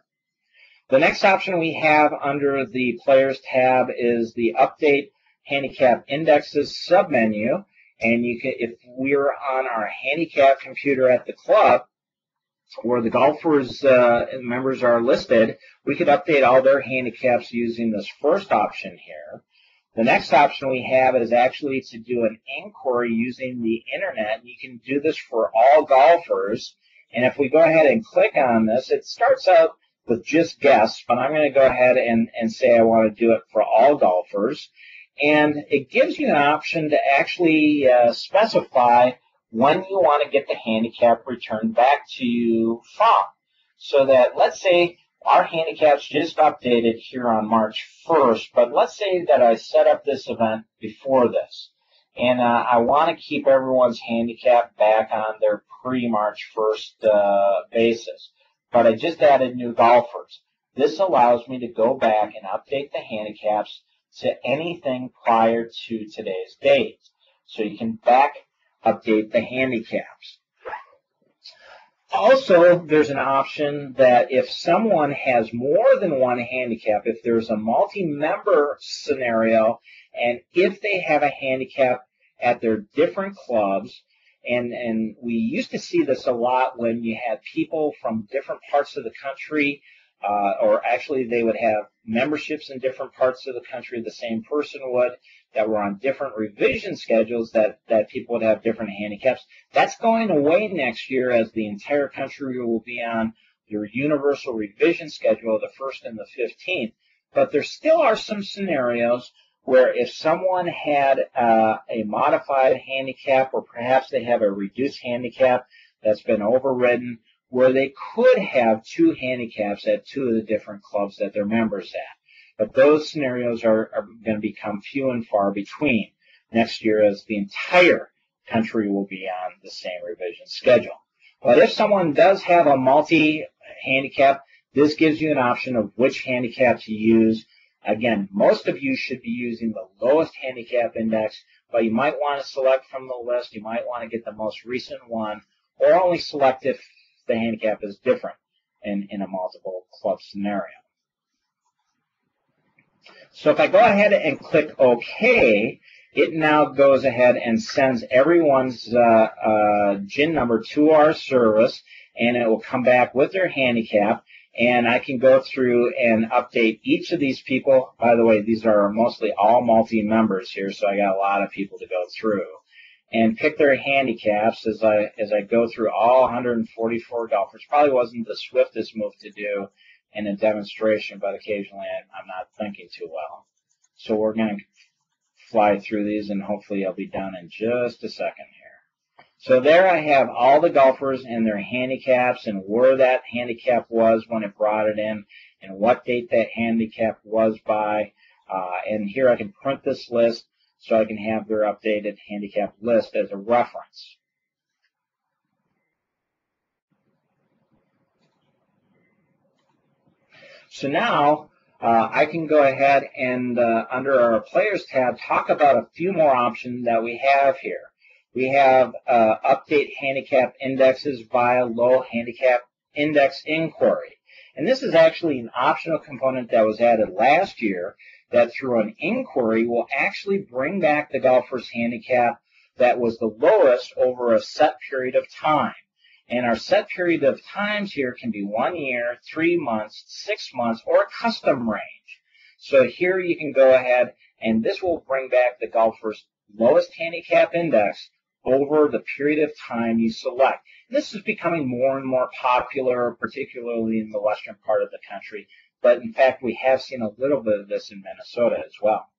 [SPEAKER 1] The next option we have under the Players tab is the Update Handicap Indexes submenu. And you can, if we're on our handicap computer at the club, where the golfers members are listed, we could update all their handicaps using this first option here. The next option we have is actually to do an inquiry using the internet. You can do this for all golfers. And if we go ahead and click on this, it starts out with just guests, but I'm going to go ahead and say I want to do it for all golfers. And it gives you an option to actually specify when you want to get the handicap returned back to you from. So that, let's say our handicap's just updated here on March 1st, but let's say that I set up this event before this, and I want to keep everyone's handicap back on their pre-March 1st basis, but I just added new golfers. This allows me to go back and update the handicaps to anything prior to today's date. So you can update the handicaps. Also, there's an option that if someone has more than one handicap, if there's a multi-member scenario, and if they have a handicap at their different clubs, and we used to see this a lot when you had people from different parts of the country, or actually they would have memberships in different parts of the country, the same person would, that were on different revision schedules, that people would have different handicaps. That's going away next year, as the entire country will be on your universal revision schedule, the 1st and the 15th. But there still are some scenarios where if someone had a modified handicap, or perhaps they have a reduced handicap that's been overridden, where they could have two handicaps at two of the different clubs that they're members at. But those scenarios are going to become few and far between next year, as the entire country will be on the same revision schedule. But if someone does have a multi-handicap, this gives you an option of which handicap to use. Again, most of you should be using the lowest handicap index, but you might want to select from the list. You might want to get the most recent one, or only select if the handicap is different in a multiple club scenario. So if I go ahead and click OK, it now goes ahead and sends everyone's GIN number to our service, and it will come back with their handicap, and I can go through and update each of these people. By the way, these are mostly all multi-members here, so I got a lot of people to go through, and pick their handicaps as I go through all 144 golfers. Probably wasn't the swiftest move to do in a demonstration, but occasionally I'm not thinking too well. So we're going to fly through these, and hopefully I'll be done in just a second here. So there I have all the golfers and their handicaps and where that handicap was when it brought it in and what date that handicap was by. And here I can print this list so I can have their updated handicap list as a reference. So now I can go ahead and under our Players tab talk about a few more options that we have here. We have update handicap indexes via low handicap index inquiry. And this is actually an optional component that was added last year that through an inquiry will actually bring back the golfer's handicap that was the lowest over a set period of time. And our set period of times here can be 1 year, 3 months, 6 months, or a custom range. So here you can go ahead and this will bring back the golfer's lowest handicap index over the period of time you select. This is becoming more and more popular, particularly in the western part of the country. But in fact, we have seen a little bit of this in Minnesota as well.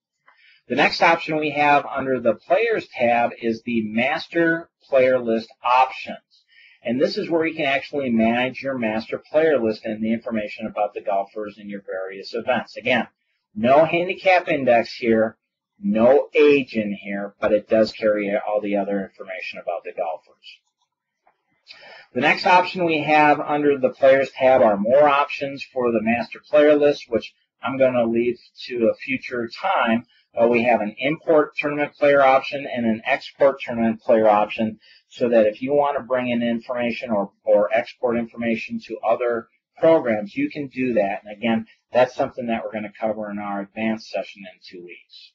[SPEAKER 1] The next option we have under the Players tab is the Master Player List options. And this is where you can actually manage your master player list and the information about the golfers in your various events. Again, no handicap index here, no age in here, but it does carry all the other information about the golfers. The next option we have under the Players tab are more options for the master player list, which I'm going to leave to a future time. We have an import tournament player option and an export tournament player option, so that if you want to bring in information or export information to other programs, you can do that. And again, that's something that we're going to cover in our advanced session in 2 weeks.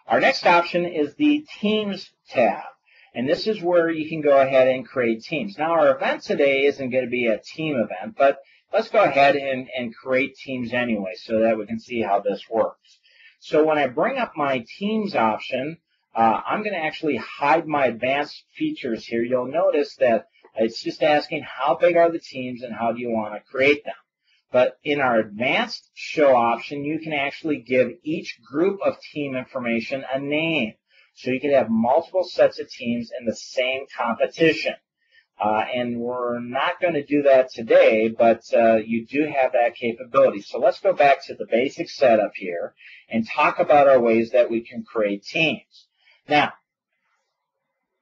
[SPEAKER 1] Our next option is the Teams tab. And this is where you can go ahead and create teams. Now, our event today isn't going to be a team event, but let's go ahead and create teams anyway so that we can see how this works. So when I bring up my teams option, I'm going to actually hide my advanced features here. You'll notice that it's just asking how big are the teams and how do you want to create them. But in our advanced show option, you can actually give each group of team information a name. So you can have multiple sets of teams in the same competition. And we're not going to do that today, but you do have that capability. So let's go back to the basic setup here and talk about our ways that we can create teams. Now,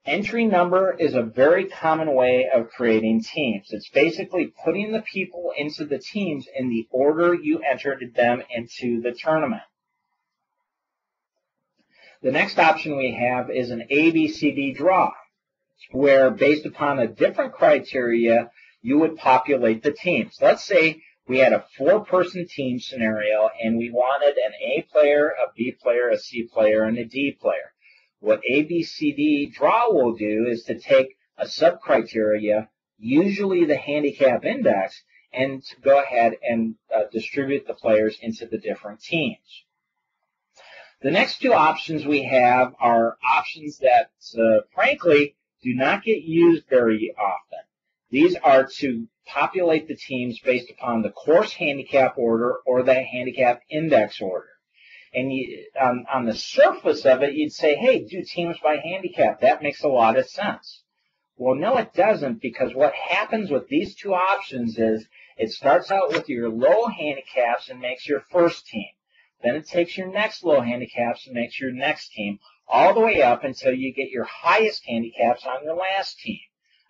[SPEAKER 1] entry number is a very common way of creating teams. It's basically putting the people into the teams in the order you entered them into the tournament. The next option we have is an ABCD draw, where based upon a different criteria, you would populate the teams. Let's say we had a 4-person team scenario and we wanted an A player, a B player, a C player, and a D player. What ABCD draw will do is to take a sub-criteria, usually the handicap index, and to go ahead and distribute the players into the different teams. The next 2 options we have are options that, frankly, do not get used very often. These are to populate the teams based upon the course handicap order or the handicap index order. And on the surface of it, you'd say, hey, do teams by handicap. That makes a lot of sense. Well, no, it doesn't, because what happens with these 2 options is it starts out with your low handicaps and makes your first team. Then it takes your next low handicaps and makes your next team, all the way up until you get your highest handicaps on your last team.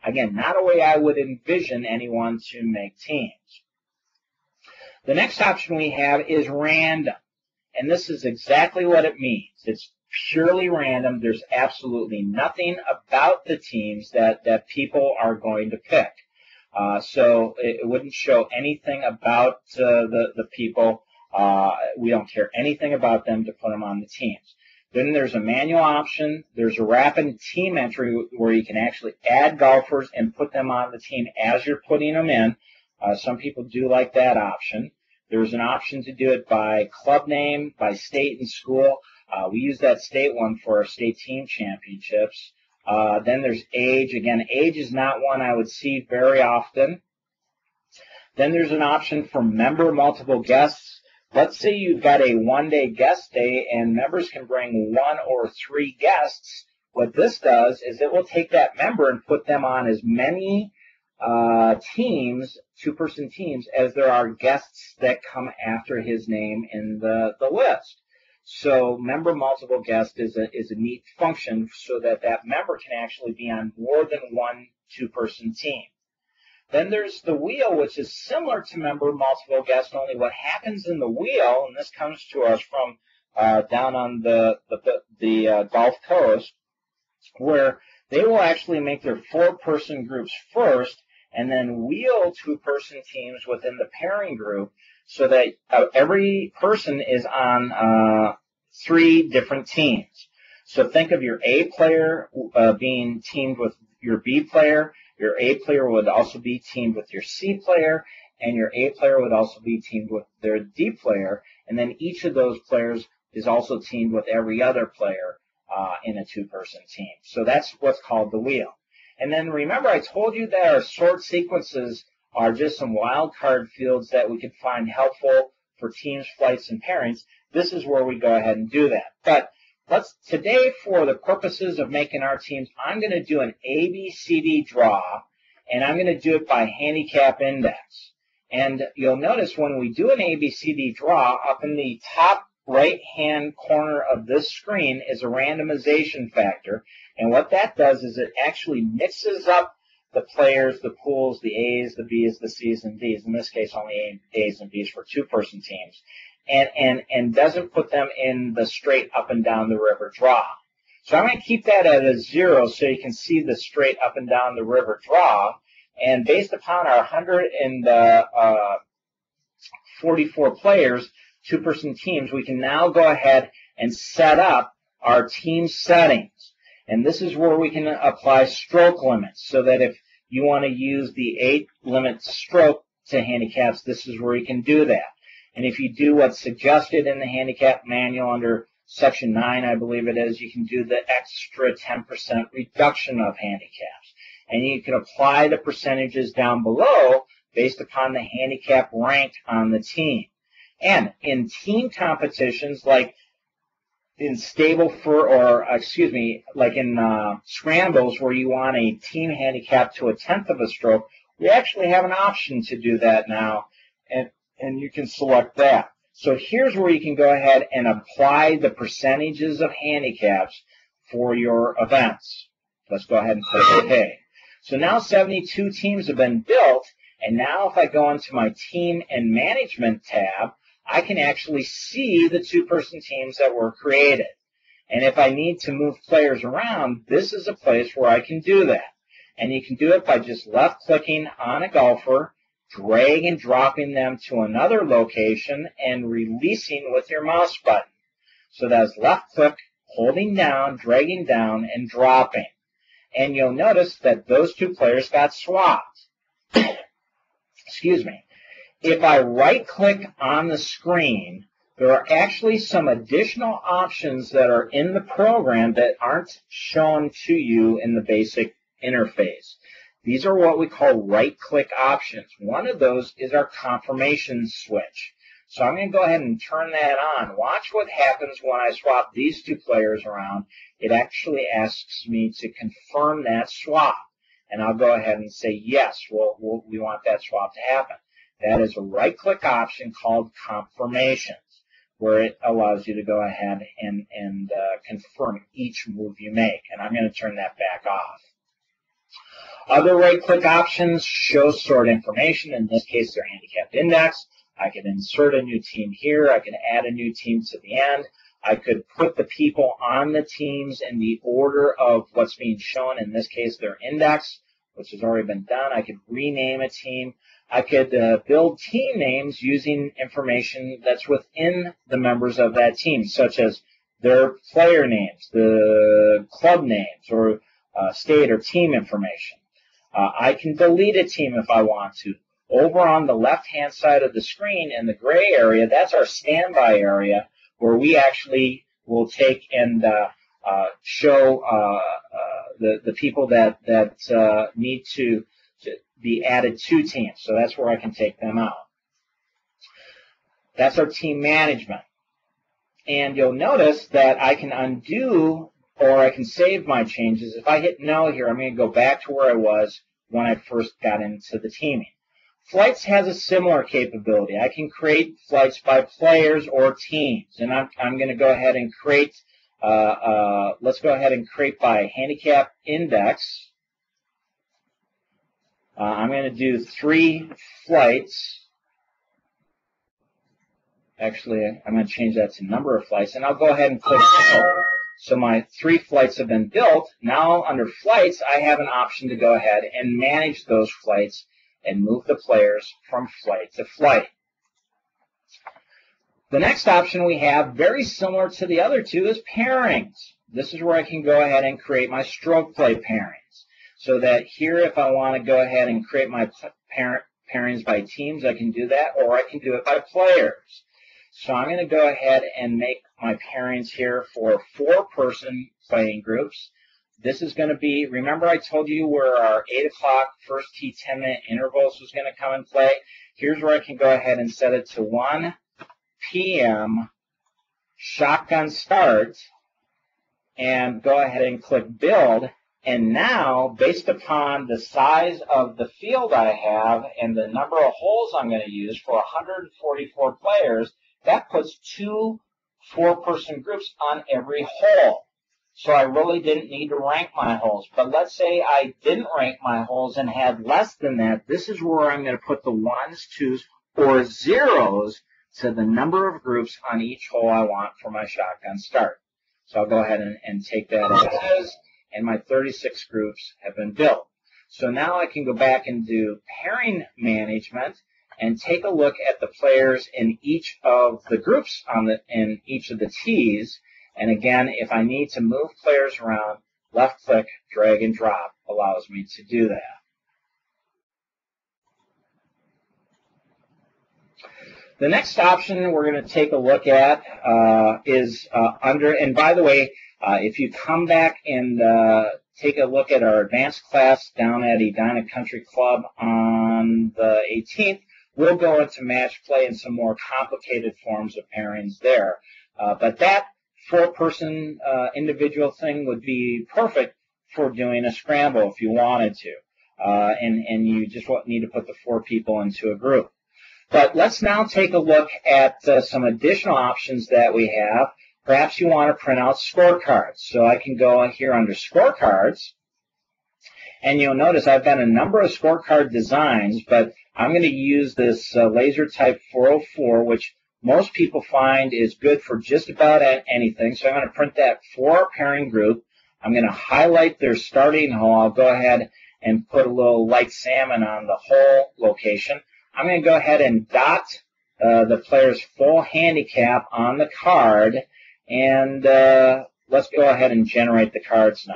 [SPEAKER 1] Again, not a way I would envision anyone to make teams. The next option we have is random. And this is exactly what it means. It's purely random. There's absolutely nothing about the teams that people are going to pick. So it wouldn't show anything about the people. We don't care anything about them to put them on the teams. Then there's a manual option. There's a rapid team entry where you can actually add golfers and put them on the team as you're putting them in. Some people do like that option. There's an option to do it by club name, by state and school. We use that state one for our state team championships. Then there's age. Again, age is not one I would see very often. Then there's an option for member multiple guests. Let's say you've got a 1-day guest day and members can bring 1 or 3 guests. what this does is it will take that member and put them on as many teams, two-person teams, as there are guests that come after his name in the list. So member multiple guest is a neat function so that that member can actually be on more than one two-person team. Then there's the wheel, which is similar to member multiple guest, only what happens in the wheel, and this comes to us from down on the Gulf Coast, where they will actually make their four-person groups first and then wheel two-person teams within the pairing group so that every person is on three different teams. So think of your A player being teamed with your B player. Your A player would also be teamed with your C player, and your A player would also be teamed with their D player, and then each of those players is also teamed with every other player in a two-person team. So that's what's called the wheel. And then remember, I told you that our sort sequences are just some wild card fields that we could find helpful for teams, flights, and pairings. This is where we go ahead and do that. But today, for the purposes of making our teams, I'm going to do an ABCD draw, and I'm going to do it by handicap index. And you'll notice when we do an ABCD draw, up in the top right-hand corner of this screen is a randomization factor. And what that does is it actually mixes up the players, the pools, the A's, the B's, the C's, and D's. In this case, only A's and B's for two-person teams. And doesn't put them in the straight up and down the river draw. So I'm going to keep that at a 0 so you can see the straight up and down the river draw. And based upon our 144 players, two-person teams, we can now go ahead and set up our team settings. And this is where we can apply stroke limits, so that if you want to use the 8-limit stroke to handicaps, this is where you can do that. And if you do what's suggested in the handicap manual under Section 9, I believe it is, you can do the extra 10% reduction of handicaps. And you can apply the percentages down below based upon the handicap rank on the team. And in team competitions, like in like in scrambles where you want a team handicap to 1/10 of a stroke, we actually have an option to do that now, and you can select that. So here's where you can go ahead and apply the percentages of handicaps for your events. Let's go ahead and click OK. So now 72 teams have been built, and now if I go into my Team and Management tab, I can actually see the two-person teams that were created. And if I need to move players around, this is a place where I can do that. And you can do it by just left-clicking on a golfer, drag and dropping them to another location, and releasing with your mouse button. So that's left-click, holding down, dragging down, and dropping. And you'll notice that those two players got swapped. Excuse me. If I right-click on the screen, there are actually some additional options that are in the program that aren't shown to you in the basic interface. These are what we call right-click options. One of those is our confirmation switch. So I'm going to go ahead and turn that on. Watch what happens when I swap these two players around. It actually asks me to confirm that swap. And I'll go ahead and say, yes, we want that swap to happen. That is a right-click option called confirmations, where it allows you to go ahead and confirm each move you make. And I'm going to turn that back off. Other right-click options show sort information. In this case, they're handicapped index. I could insert a new team here. I could add a new team to the end. I could put the people on the teams in the order of what's being shown. In this case, their index, which has already been done. I could rename a team. I could build team names using information that's within the members of that team, such as their player names, the club names, or state or team information. I can delete a team if I want to. Over on the left-hand side of the screen in the gray area, that's our standby area, where we actually will take and show the people that need to be added to teams. So that's where I can take them out. That's our team management. And you'll notice that I can undo or I can save my changes. If I hit no here, I'm going to go back to where I was when I first got into the teaming. Flights has a similar capability. I can create flights by players or teams, and I'm going to go ahead and create, let's go ahead and create by handicap index. I'm going to do 3 flights. Actually, I'm going to change that to number of flights, and I'll go ahead and click build. So my 3 flights have been built. Now under flights, I have an option to go ahead and manage those flights and move the players from flight to flight. The next option we have, very similar to the other 2, is pairings. This is where I can go ahead and create my stroke play pairings. So that here, if I want to go ahead and create my pairings by teams, I can do that, or I can do it by players. So I'm going to go ahead and make my pairings here for 4-person playing groups. This is going to be, remember I told you where our 8 o'clock first tee 10-minute intervals was going to come and play? Here's where I can go ahead and set it to 1 p.m. shotgun start and go ahead and click build. And now, based upon the size of the field I have and the number of holes I'm going to use for 144 players, that puts 2 4-person groups on every hole. So I really didn't need to rank my holes. But let's say I didn't rank my holes and had less than that. This is where I'm going to put the 1s, 2s, or 0s to the number of groups on each hole I want for my shotgun start. So I'll go ahead and take that as is, and my 36 groups have been built. So now I can go back and do pairing management and take a look at the players in each of the groups in each of the tees. And again, if I need to move players around, left click, drag and drop allows me to do that. The next option we're going to take a look at is under, and by the way, if you come back and take a look at our advanced class down at Edina Country Club on the 18th, we'll go into match play and some more complicated forms of pairings there. But that 4-person individual thing would be perfect for doing a scramble if you wanted to. And you just need to put the 4 people into a group. But let's now take a look at some additional options that we have. Perhaps you want to print out scorecards. So I can go here under scorecards, and you'll notice I've got a number of scorecard designs, but I'm going to use this laser type 404, which most people find is good for just about anything. So I'm going to print that for a pairing group. I'm going to highlight their starting hole. I'll go ahead and put a little light salmon on the hole location. I'm going to go ahead and dot the player's full handicap on the card, and let's go ahead and generate the cards now.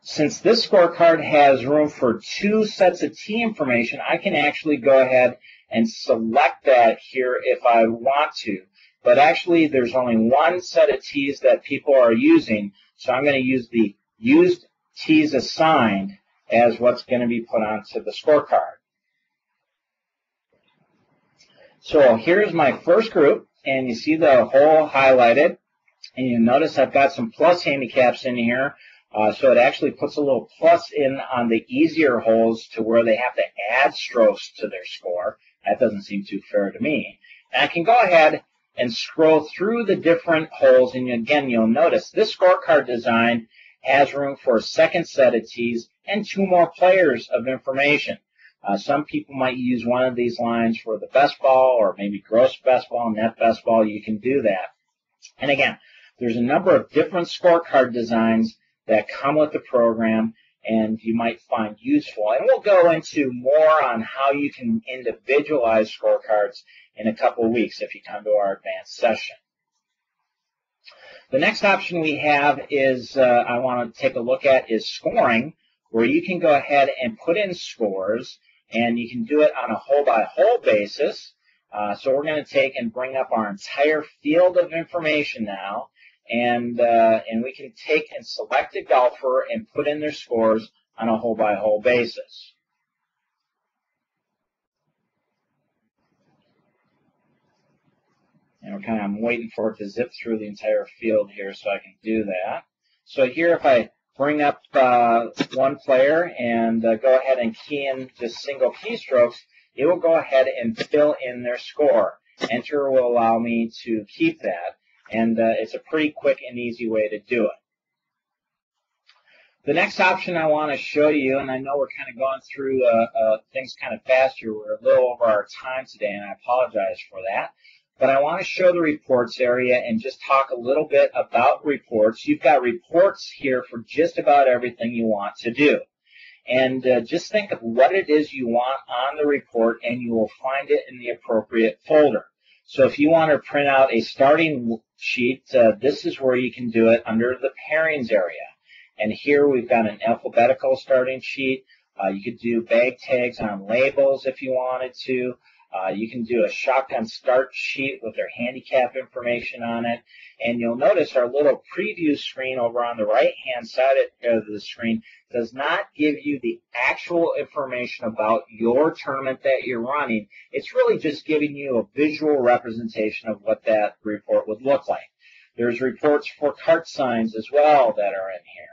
[SPEAKER 1] Since this scorecard has room for 2 sets of tee information, I can actually go ahead and select that here if I want to. But actually, there's only 1 set of tees that people are using, so I'm going to use the used tees assigned as what's going to be put onto the scorecard. So here's my first group, and you see the hole highlighted, and you notice I've got some plus handicaps in here. So it actually puts a little plus in on the easier holes to where they have to add strokes to their score. That doesn't seem too fair to me. And I can go ahead and scroll through the different holes, and again, you'll notice this scorecard design has room for a second set of tees and 2 more players of information. Some people might use one of these lines for the best ball, or maybe gross best ball, net best ball. You can do that. And again, there's a number of different scorecard designs that come with the program and you might find useful. And we'll go into more on how you can individualize scorecards in a couple of weeks if you come to our advanced session. The next option we have is I want to take a look at is scoring, where you can go ahead and put in scores, and you can do it on a hole-by-hole basis. So we're going to take and bring up our entire field of information now, and we can take and select a golfer and put in their scores on a hole-by-hole basis. And I'm waiting for it to zip through the entire field here so I can do that. So here, if I bring up one player and go ahead and key in just single keystrokes, it will go ahead and fill in their score. Enter will allow me to keep that, and it's a pretty quick and easy way to do it. The next option I want to show you, and I know we're kind of going through things kind of fast here. We're a little over our time today, and I apologize for that. But I want to show the reports area and just talk a little bit about reports. You've got reports here for just about everything you want to do. And just think of what it is you want on the report, and you will find it in the appropriate folder. So if you want to print out a starting sheet, this is where you can do it under the pairings area. And here we've got an alphabetical starting sheet. You could do bag tags on labels if you wanted to. You can do a shotgun start sheet with their handicap information on it. And you'll notice our little preview screen over on the right-hand side of the screen does not give you the actual information about your tournament that you're running. It's really just giving you a visual representation of what that report would look like. There's reports for cart signs as well that are in here.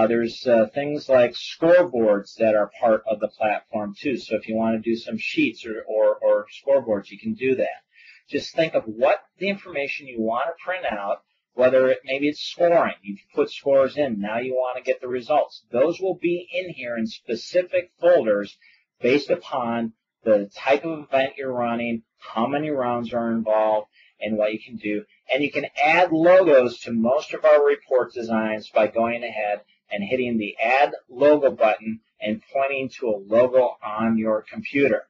[SPEAKER 1] There's things like scoreboards that are part of the platform too. So if you want to do some sheets or scoreboards, you can do that. Just think of what the information you want to print out, whether maybe it's scoring. You've put scores in. Now you want to get the results. Those will be in here in specific folders based upon the type of event you're running, how many rounds are involved, and what you can do. And you can add logos to most of our report designs by going ahead and hitting the Add Logo button and pointing to a logo on your computer.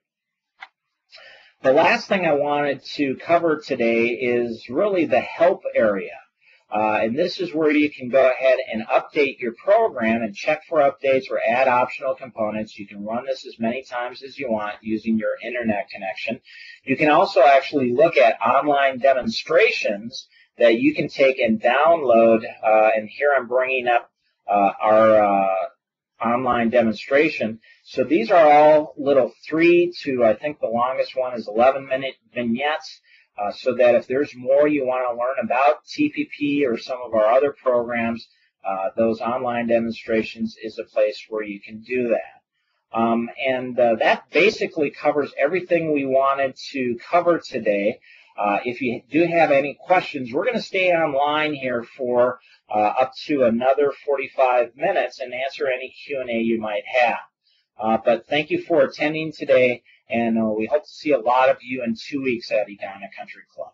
[SPEAKER 1] The last thing I wanted to cover today is really the help area. And this is where you can go ahead and update your program and check for updates or add optional components. You can run this as many times as you want using your internet connection. You can also actually look at online demonstrations that you can take and download. And here I'm bringing up our online demonstration. So these are all little 3 to, I think the longest one is 11-minute vignettes. So that if there's more you want to learn about TPP or some of our other programs, those online demonstrations is a place where you can do that. That basically covers everything we wanted to cover today. If you do have any questions, we're going to stay online here for up to another 45 minutes and answer any Q&A you might have. But thank you for attending today, and we hope to see a lot of you in 2 weeks at Edina Country Club.